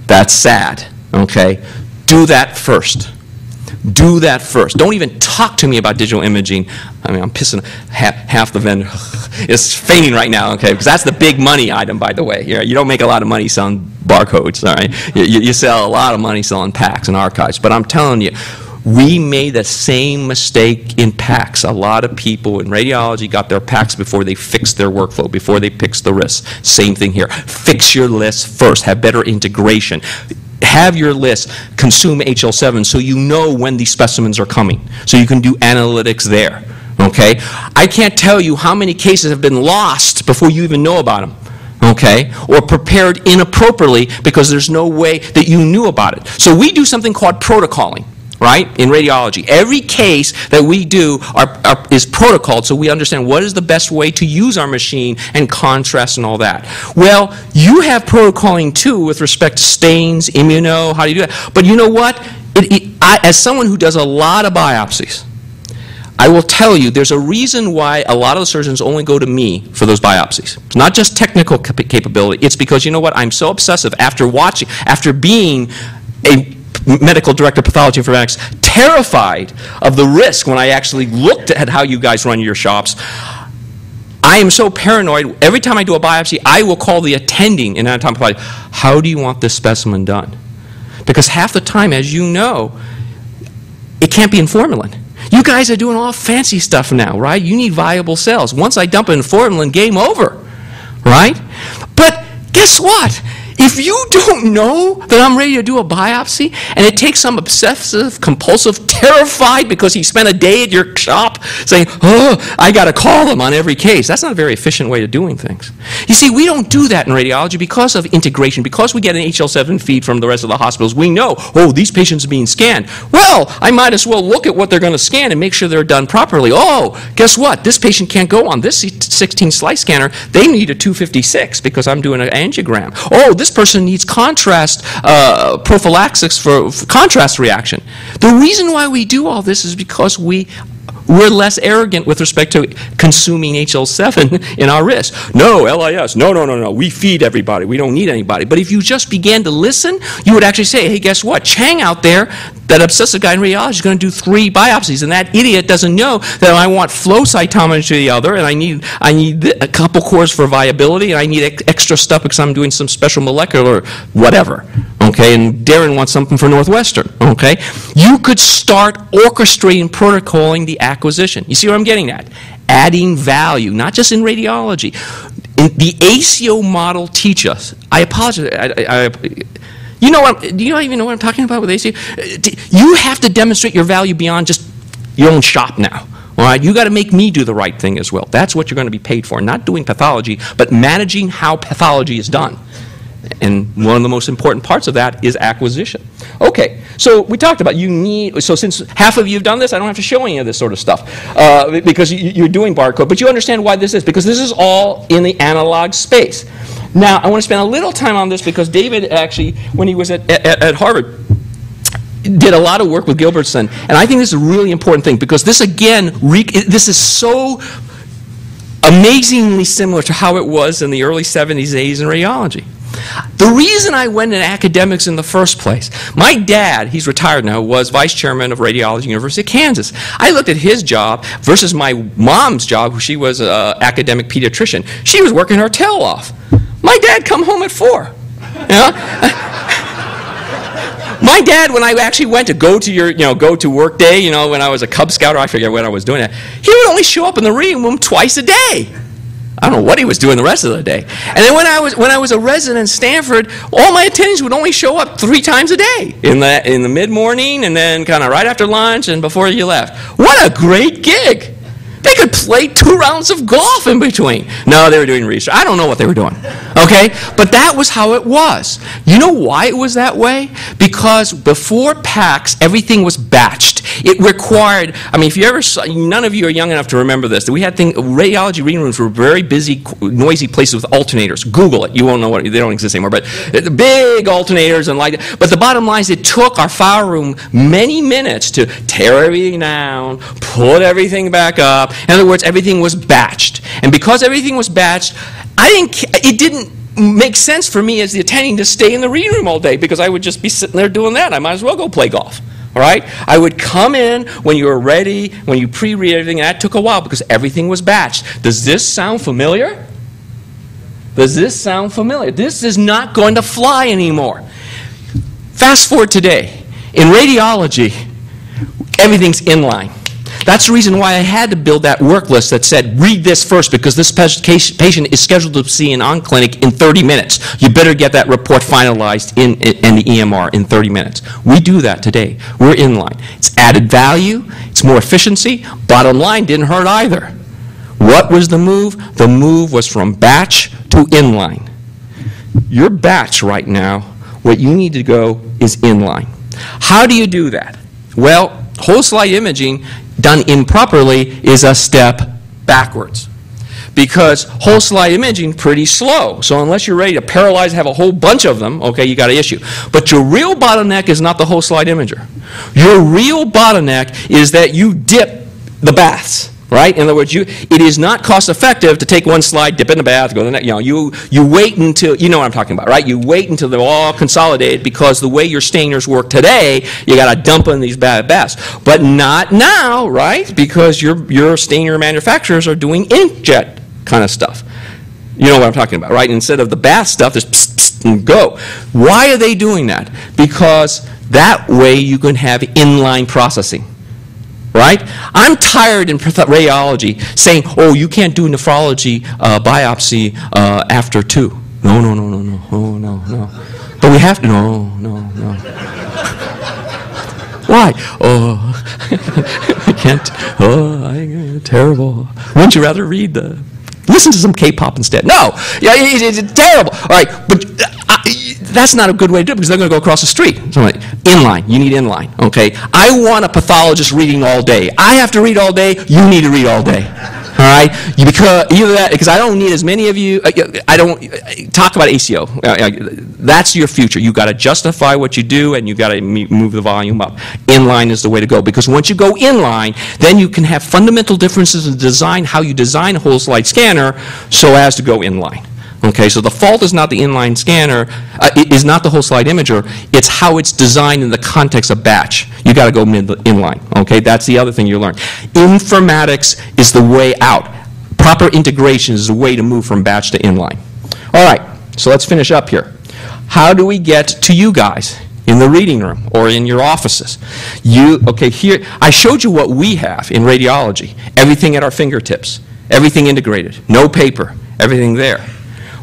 That's sad. okay? Do that first. Do that first. Don't even talk to me about digital imaging. I mean, I'm pissing half the vendor is fainting right now, okay? Because that's the big money item, by the way. You don't make a lot of money selling barcodes, all right? You sell a lot of money selling PACS and archives. But I'm telling you, we made the same mistake in PACS. A lot of people in radiology got their PACS before they fixed their workflow, before they fixed the risks. Same thing here. Fix your list first. Have better integration. Have your list consume HL7 so you know when these specimens are coming, so you can do analytics there, okay? I can't tell you how many cases have been lost before you even know about them, okay? Or prepared inappropriately because there's no way that you knew about it. So we do something called protocoling, right, in radiology. Every case that we do is protocoled so we understand what is the best way to use our machine and contrast and all that. Well, you have protocoling too with respect to stains, immuno, how do you do that? But you know what? As someone who does a lot of biopsies, I will tell you there's a reason why a lot of the surgeons only go to me for those biopsies. It's not just technical capability. It's because, you know what, I'm so obsessive after being a medical director of pathology informatics, terrified of the risk when I actually looked at how you guys run your shops. I am so paranoid. Every time I do a biopsy, I will call the attending in anatomic pathology. How do you want this specimen done? Because half the time, as you know, it can't be in formalin. You guys are doing all fancy stuff now, right? You need viable cells. Once I dump it in formalin, game over, right? But guess what? If you don't know that I'm ready to do a biopsy, and it takes some obsessive, compulsive, terrified because he spent a day at your shop saying, oh, I got to call them on every case, that's not a very efficient way of doing things. You see, we don't do that in radiology because of integration, because we get an HL7 feed from the rest of the hospitals. We know, oh, these patients are being scanned. Well, I might as well look at what they're going to scan and make sure they're done properly. Oh, guess what? This patient can't go on this 16 slice scanner. They need a 256 because I'm doing an angiogram. Oh, this person needs contrast prophylaxis for contrast reaction. The reason why we do all this is because we're less arrogant with respect to consuming HL7 in our risk. No, LIS, no, we feed everybody, we don't need anybody. But if you just began to listen, you would actually say, hey, guess what? Chang out there, that obsessive guy in radiology, is going to do 3 biopsies, and that idiot doesn't know that I want flow cytometry to the other, and I need a couple cores for viability, and I need extra stuff because I'm doing some special molecular whatever, okay, and Darren wants something for Northwestern, okay? You could start orchestrating, protocoling the acquisition. You see what I'm getting at? Adding value, not just in radiology. The ACO model teach us. I apologize. Do you even know what I'm talking about with ACO? You have to demonstrate your value beyond just your own shop now. All right, you got to make me do the right thing as well. That's what you're going to be paid for. Not doing pathology, but managing how pathology is done. And one of the most important parts of that is acquisition. Okay, so we talked about so since half of you have done this, I don't have to show any of this sort of stuff because you're doing barcode, but you understand why this is, because this is all in the analog space. Now, I want to spend a little time on this because David actually, when he was at Harvard, did a lot of work with Gilbertson, and I think this is a really important thing because this, again, this is so amazingly similar to how it was in the early 70s, 80s in radiology. The reason I went into academics in the first place, my dad, he's retired now, was vice chairman of Radiology, University of Kansas. I looked at his job versus my mom's job, she was an academic pediatrician. She was working her tail off. My dad come home at 4. You know? My dad, when I actually went to go to work day, when I was a Cub Scout, or I forget when I was doing that, he would only show up in the reading room twice a day. I don't know what he was doing the rest of the day. And then when I was a resident in Stanford, all my attendings would only show up 3 times a day, in the mid-morning and then kind of right after lunch and before you left. What a great gig. They could play 2 rounds of golf in between. No, they were doing research. I don't know what they were doing. Okay? But that was how it was. You know why it was that way? Because before PACS, everything was batched. It required, if you ever saw, none of you are young enough to remember this, that we had radiology reading rooms were very busy, noisy places with alternators. Google it. You won't know what, they don't exist anymore, but the big alternators and like that. But the bottom line is it took our file room many minutes to tear everything down, put everything back up. In other words, everything was batched. And because everything was batched, it didn't make sense for me as the attending to stay in the reading room all day because I would just be sitting there doing that. I might as well go play golf. All right? I would come in when you were ready, when you pre-read everything, and that took a while because everything was batched. Does this sound familiar? Does this sound familiar? This is not going to fly anymore. Fast forward today. In radiology, everything's inline. That's the reason why I had to build that work list that said, read this first because this patient is scheduled to see an on-clinic in 30 minutes. You better get that report finalized in the EMR in 30 minutes. We do that today. We're inline. It's added value. It's more efficiency. Bottom line, didn't hurt either. What was the move? The move was from batch to inline. Your batch right now, what you need to go is inline. How do you do that? Well, whole slide imaging done improperly is a step backwards. Because whole slide imaging pretty slow. So unless you're ready to paralyze, have a whole bunch of them, okay, you got an issue. But your real bottleneck is not the whole slide imager. Your real bottleneck is that you dip the baths. Right? In other words, it is not cost effective to take one slide, dip in the bath, go to the next. You wait until, you know what I'm talking about, right? You wait until they're all consolidated because the way your stainers work today, you got to dump in these baths. But not now, right? Because your stainer manufacturers are doing inkjet kind of stuff. You know what I'm talking about, right? Instead of the bath stuff, there's psst, psst, and go. Why are they doing that? Because that way you can have inline processing. Right? I'm tired in radiology saying, oh, you can't do nephrology biopsy after 2. No. Oh, no. But we have to. No. Why? Oh, I can't. Oh, terrible. Wouldn't you rather listen to some K-pop instead? No. Yeah, it's terrible. All right, but that's not a good way to do it because they're going to go across the street. So like, inline. You need inline. Okay. I want a pathologist reading all day. I have to read all day. You need to read all day. All right. Because I don't need as many of you. I don't talk about ACO. That's your future. You got to justify what you do, and you got to move the volume up. Inline is the way to go because once you go inline, then you can have fundamental differences in design, how you design a whole slide scanner, so as to go inline. Okay, so the fault is not the inline scanner, is not the whole slide imager, it's how it's designed in the context of batch. You got to go inline, okay? That's the other thing you learn. Informatics is the way out. Proper integration is the way to move from batch to inline. All right, so let's finish up here. How do we get to you guys in the reading room or in your offices? Okay, here, I showed you what we have in radiology. Everything at our fingertips, everything integrated, no paper, everything there.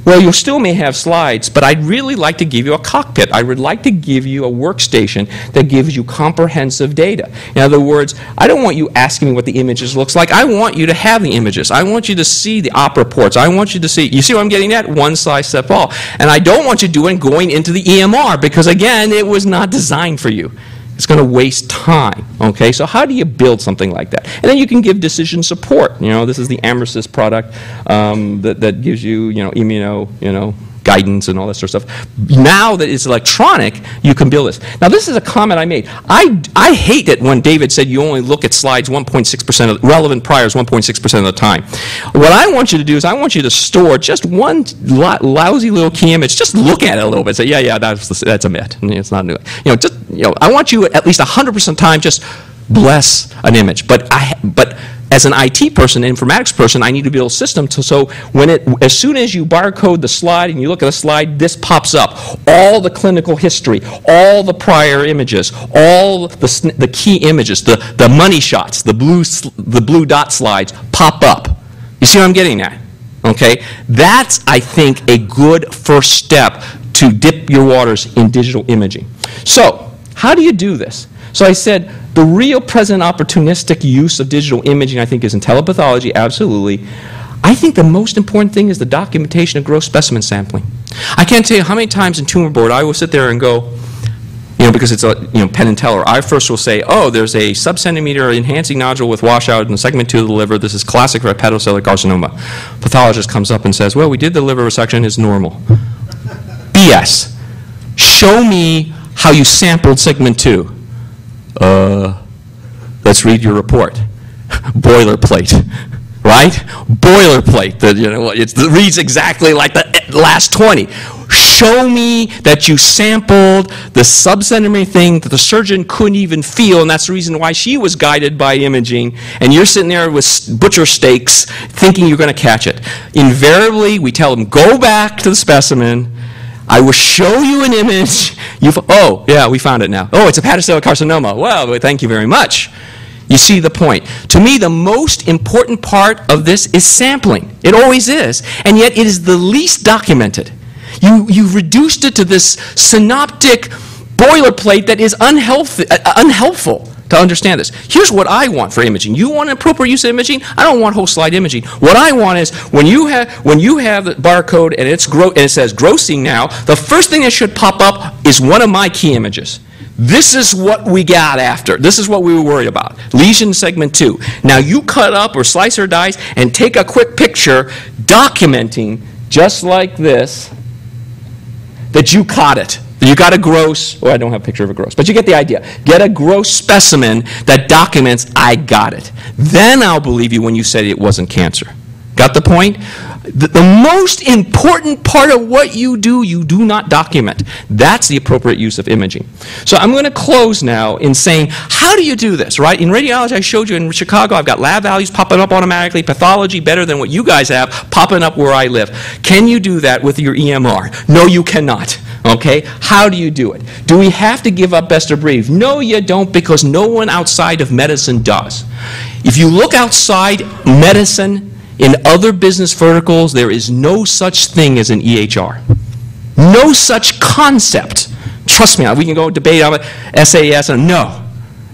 Well, you still may have slides, but I'd really like to give you a cockpit. I would like to give you a workstation that gives you comprehensive data. In other words, I don't want you asking me what the images looks like. I want you to have the images. I want you to see the op reports. I want you to see, you see what I'm getting at? One size fits all. And I don't want you going into the EMR because, again, it was not designed for you. It's going to waste time, okay? So how do you build something like that? And then you can give decision support. This is the Ambersys product that gives you, immuno, guidance and all that sort of stuff. Now that it's electronic, you can build this. Now, this is a comment I made. I hate it when David said you only look at slides 1.6% of relevant priors 1.6% of the time. What I want you to do is I want you to store just one lousy little key image. Just look at it a little bit. Say, yeah, that's a myth. It's not new. I want you at least 100% of the time just bless an image. But as an IT person, an informatics person, I need to build a system so as soon as you barcode the slide and you look at the slide, this pops up. All the clinical history, all the prior images, all the key images, the money shots, the blue dot slides pop up. You see what I'm getting at? Okay? That's, I think, a good first step to dip your waters in digital imaging. So, how do you do this? So I said, the real present opportunistic use of digital imaging, I think, is in telepathology, absolutely. I think the most important thing is the documentation of gross specimen sampling. I can't tell you how many times in tumor board I will sit there and go, because it's a Penn and Teller, I first will say, oh, there's a sub-centimeter enhancing nodule with washout in segment 2 of the liver. This is classic hepatocellular carcinoma. Pathologist comes up and says, well, we did the liver resection, it's normal. BS. Show me how you sampled segment 2. Let's read your report. Boilerplate. right? Boilerplate. It reads exactly like the last 20. Show me that you sampled the subcentimeter thing that the surgeon couldn't even feel, and that's the reason why she was guided by imaging, and you're sitting there with butcher steaks thinking you're going to catch it. Invariably, we tell them, go back to the specimen. I will show you an image. Oh, yeah, we found it now. Oh, it's a hepatocellular carcinoma. Well, thank you very much. You see the point. To me, the most important part of this is sampling. It always is. And yet it is the least documented. You've reduced it to this synoptic boilerplate that is unhelpful to understand this. Here's what I want for imaging. You want an appropriate use of imaging? I don't want whole slide imaging. What I want is when you have the barcode and it says grossing now, the first thing that should pop up is one of my key images. This is what we got after. This is what we were worried about. Lesion segment 2. Now you cut up or slice or dice and take a quick picture documenting just like this that you caught it. You got a gross, I don't have a picture of a gross, but you get the idea. Get a gross specimen that documents I got it. Then I'll believe you when you said it wasn't cancer. Got the point? The most important part of what you do not document. That's the appropriate use of imaging. So I'm going to close now in saying, how do you do this, right? In radiology, I showed you in Chicago, I've got lab values popping up automatically, pathology better than what you guys have, popping up where I live. Can you do that with your EMR? No, you cannot. Okay? How do you do it? Do we have to give up best of breed? No, you don't, because no one outside of medicine does. If you look outside medicine, in other business verticals, there is no such thing as an EHR. No such concept. Trust me, we can go debate on it. SAS, no.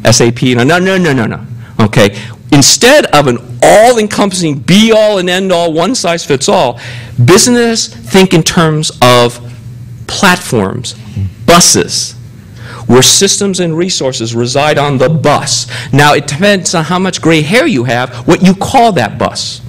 SAP, no. Okay? Instead of an all-encompassing be-all and end-all, one-size-fits-all, business think in terms of platforms, buses, where systems and resources reside on the bus. Now, it depends on how much gray hair you have, what you call that bus.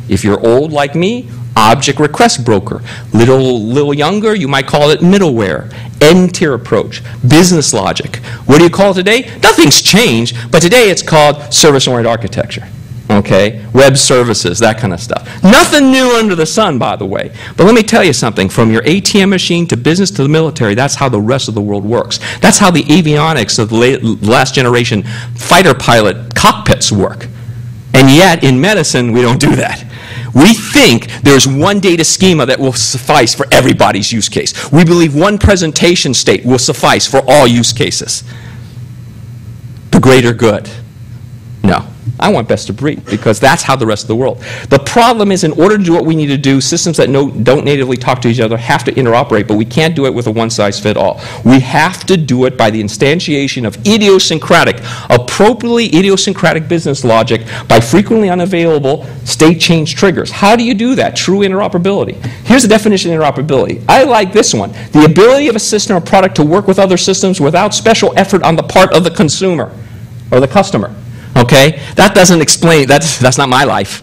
If you're old like me, object request broker. Little younger, you might call it middleware, end-tier approach, business logic. What do you call it today? Nothing's changed, but today it's called service-oriented architecture. Okay? Web services, that kind of stuff. Nothing new under the sun, by the way. But let me tell you something. From your ATM machine to business to the military, that's how the rest of the world works. That's how the avionics of the last generation fighter pilot cockpits work. And yet, in medicine, we don't do that. We think there's one data schema that will suffice for everybody's use case. We believe one presentation state will suffice for all use cases. The greater good. No. I want best of breed because that's how the rest of the world. The problem is in order to do what we need to do, systems that don't natively talk to each other have to interoperate, but we can't do it with a one-size-fits-all. We have to do it by the instantiation of appropriately idiosyncratic business logic by frequently unavailable state change triggers. How do you do that? True interoperability. Here's the definition of interoperability. I like this one. The ability of a system or product to work with other systems without special effort on the part of the consumer or the customer. Okay? That doesn't explain, that's not my life.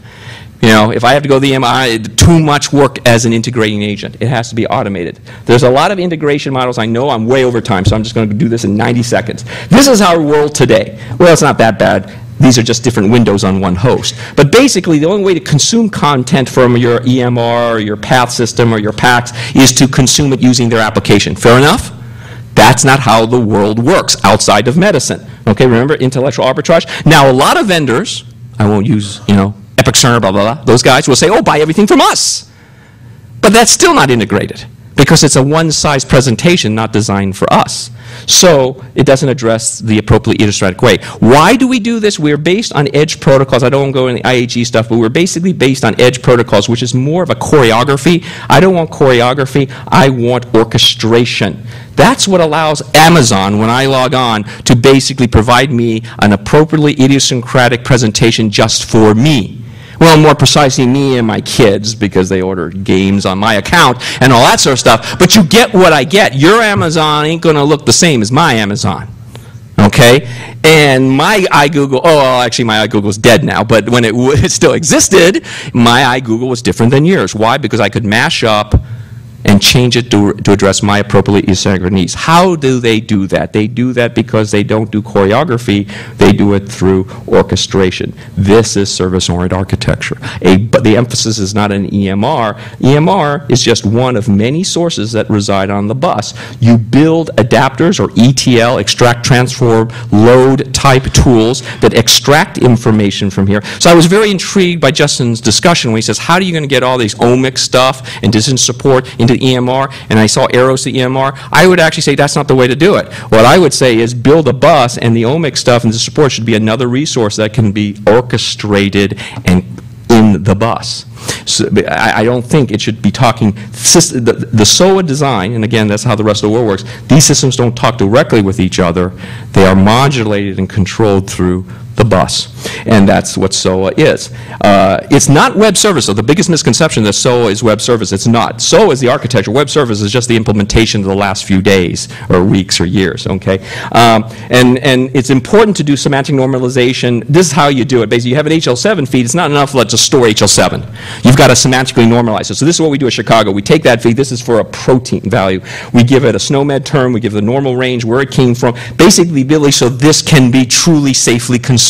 You know, if I have to go to the EMI, too much work as an integrating agent. It has to be automated. There's a lot of integration models. I know I'm way over time, so I'm just going to do this in 90 seconds. This is our world today. Well, it's not that bad. These are just different windows on one host. But basically, the only way to consume content from your EMR or your PATH system or your PACS is to consume it using their application. Fair enough? That's not how the world works outside of medicine. Okay, remember intellectual arbitrage? Now, a lot of vendors, I won't use, Epic Cerner, blah, blah, blah, those guys will say, oh, buy everything from us. But that's still not integrated because it's a one-size presentation not designed for us. So it doesn't address the appropriately idiosyncratic way. Why do we do this? We're based on edge protocols. I don't want to go into the IHE stuff, but we're basically based on edge protocols, which is more of a choreography. I don't want choreography. I want orchestration. That's what allows Amazon, when I log on, to basically provide me an appropriately idiosyncratic presentation just for me. Well, more precisely, me and my kids, because they order games on my account and all that sort of stuff. But you get what I get. Your Amazon ain't going to look the same as my Amazon. Okay? And my iGoogle, actually my iGoogle is dead now, but when it still existed, my iGoogle was different than yours. Why? Because I could mash up and change it to address my appropriately idiosyncratic needs. How do they do that? They do that because they don't do choreography. They do it through orchestration. This is service-oriented architecture. But the emphasis is not on EMR. EMR is just one of many sources that reside on the bus. You build adapters or ETL, extract, transform, load type tools that extract information from here. So I was very intrigued by Justin's discussion when he says, how are you going to get all these omics stuff and decision support into EMR? And I saw arrows to EMR. I would actually say that's not the way to do it. What I would say is build a bus, and the omics stuff and the support should be another resource that can be orchestrated and in the bus. So I don't think it should be talking, the SOA design, and again, that's how the rest of the world works, these systems don't talk directly with each other. They are modulated and controlled through the bus, and that's what SOA is. It's not web service, so the biggest misconception that SOA is web service, it's not. SOA is the architecture. Web service is just the implementation of the last few days or weeks or years, okay? And it's important to do semantic normalization. This is how you do it. Basically, you have an HL7 feed. It's not enough to just store HL7. You've got to semantically normalize it. So this is what we do at Chicago. We take that feed. This is for a protein value. We give it a SNOMED term. We give the normal range, where it came from, basically the ability so this can be truly safely consumed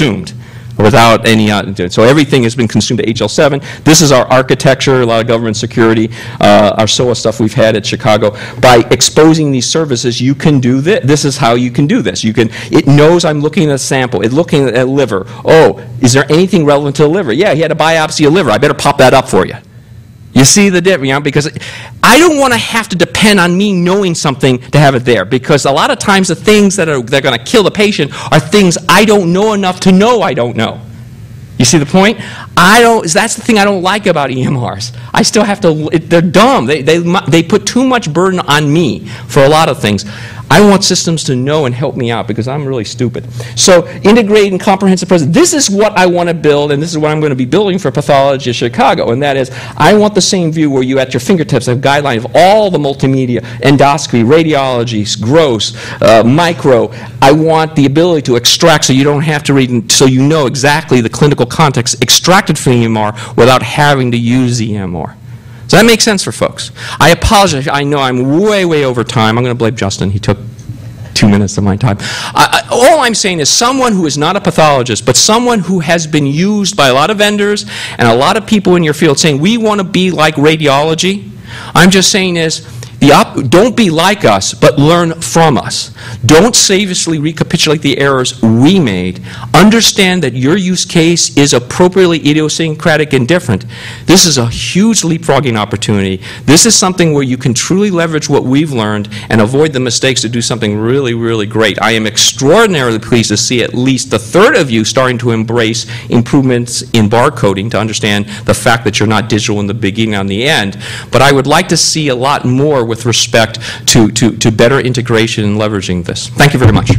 without any, so everything has been consumed to HL7. This is our architecture, a lot of government security, our SOA stuff we've had at Chicago. By exposing these services, you can do this. This is how you can do this. You can, it knows I'm looking at a sample. It's looking at liver. Oh, is there anything relevant to the liver? Yeah, he had a biopsy of liver. I better pop that up for you. You see the difference, you know, because I don't want to have to depend on me knowing something to have it there, because a lot of times the things that are going to kill the patient are things I don't know enough to know I don't know. You see the point? That's the thing I don't like about EMRs. I still have to, they're dumb. They put too much burden on me for a lot of things. I want systems to know and help me out because I'm really stupid. So integrating comprehensive presence. This is what I want to build, and this is what I'm going to be building for pathology at Chicago, and that is I want the same view where you at your fingertips have guidelines of all the multimedia, endoscopy, radiology, gross, micro. I want the ability to extract so you don't have to read, so you know exactly the clinical context extracted from EMR without having to use EMR. Does that make sense for folks? I apologize. I know I'm way over time. I'm going to blame Justin. He took 2 minutes of my time. All I'm saying is someone who is not a pathologist, but someone who has been used by a lot of vendors and a lot of people in your field saying, we want to be like radiology. I'm just saying is, don't be like us, but learn from us. Don't savagely recapitulate the errors we made. Understand that your use case is appropriately idiosyncratic and different. This is a huge leapfrogging opportunity. This is something where you can truly leverage what we've learned and avoid the mistakes to do something really great. I am extraordinarily pleased to see at least a third of you starting to embrace improvements in barcoding to understand the fact that you're not digital in the beginning and the end. But I would like to see a lot more with respect to better integration and leveraging this. Thank you very much.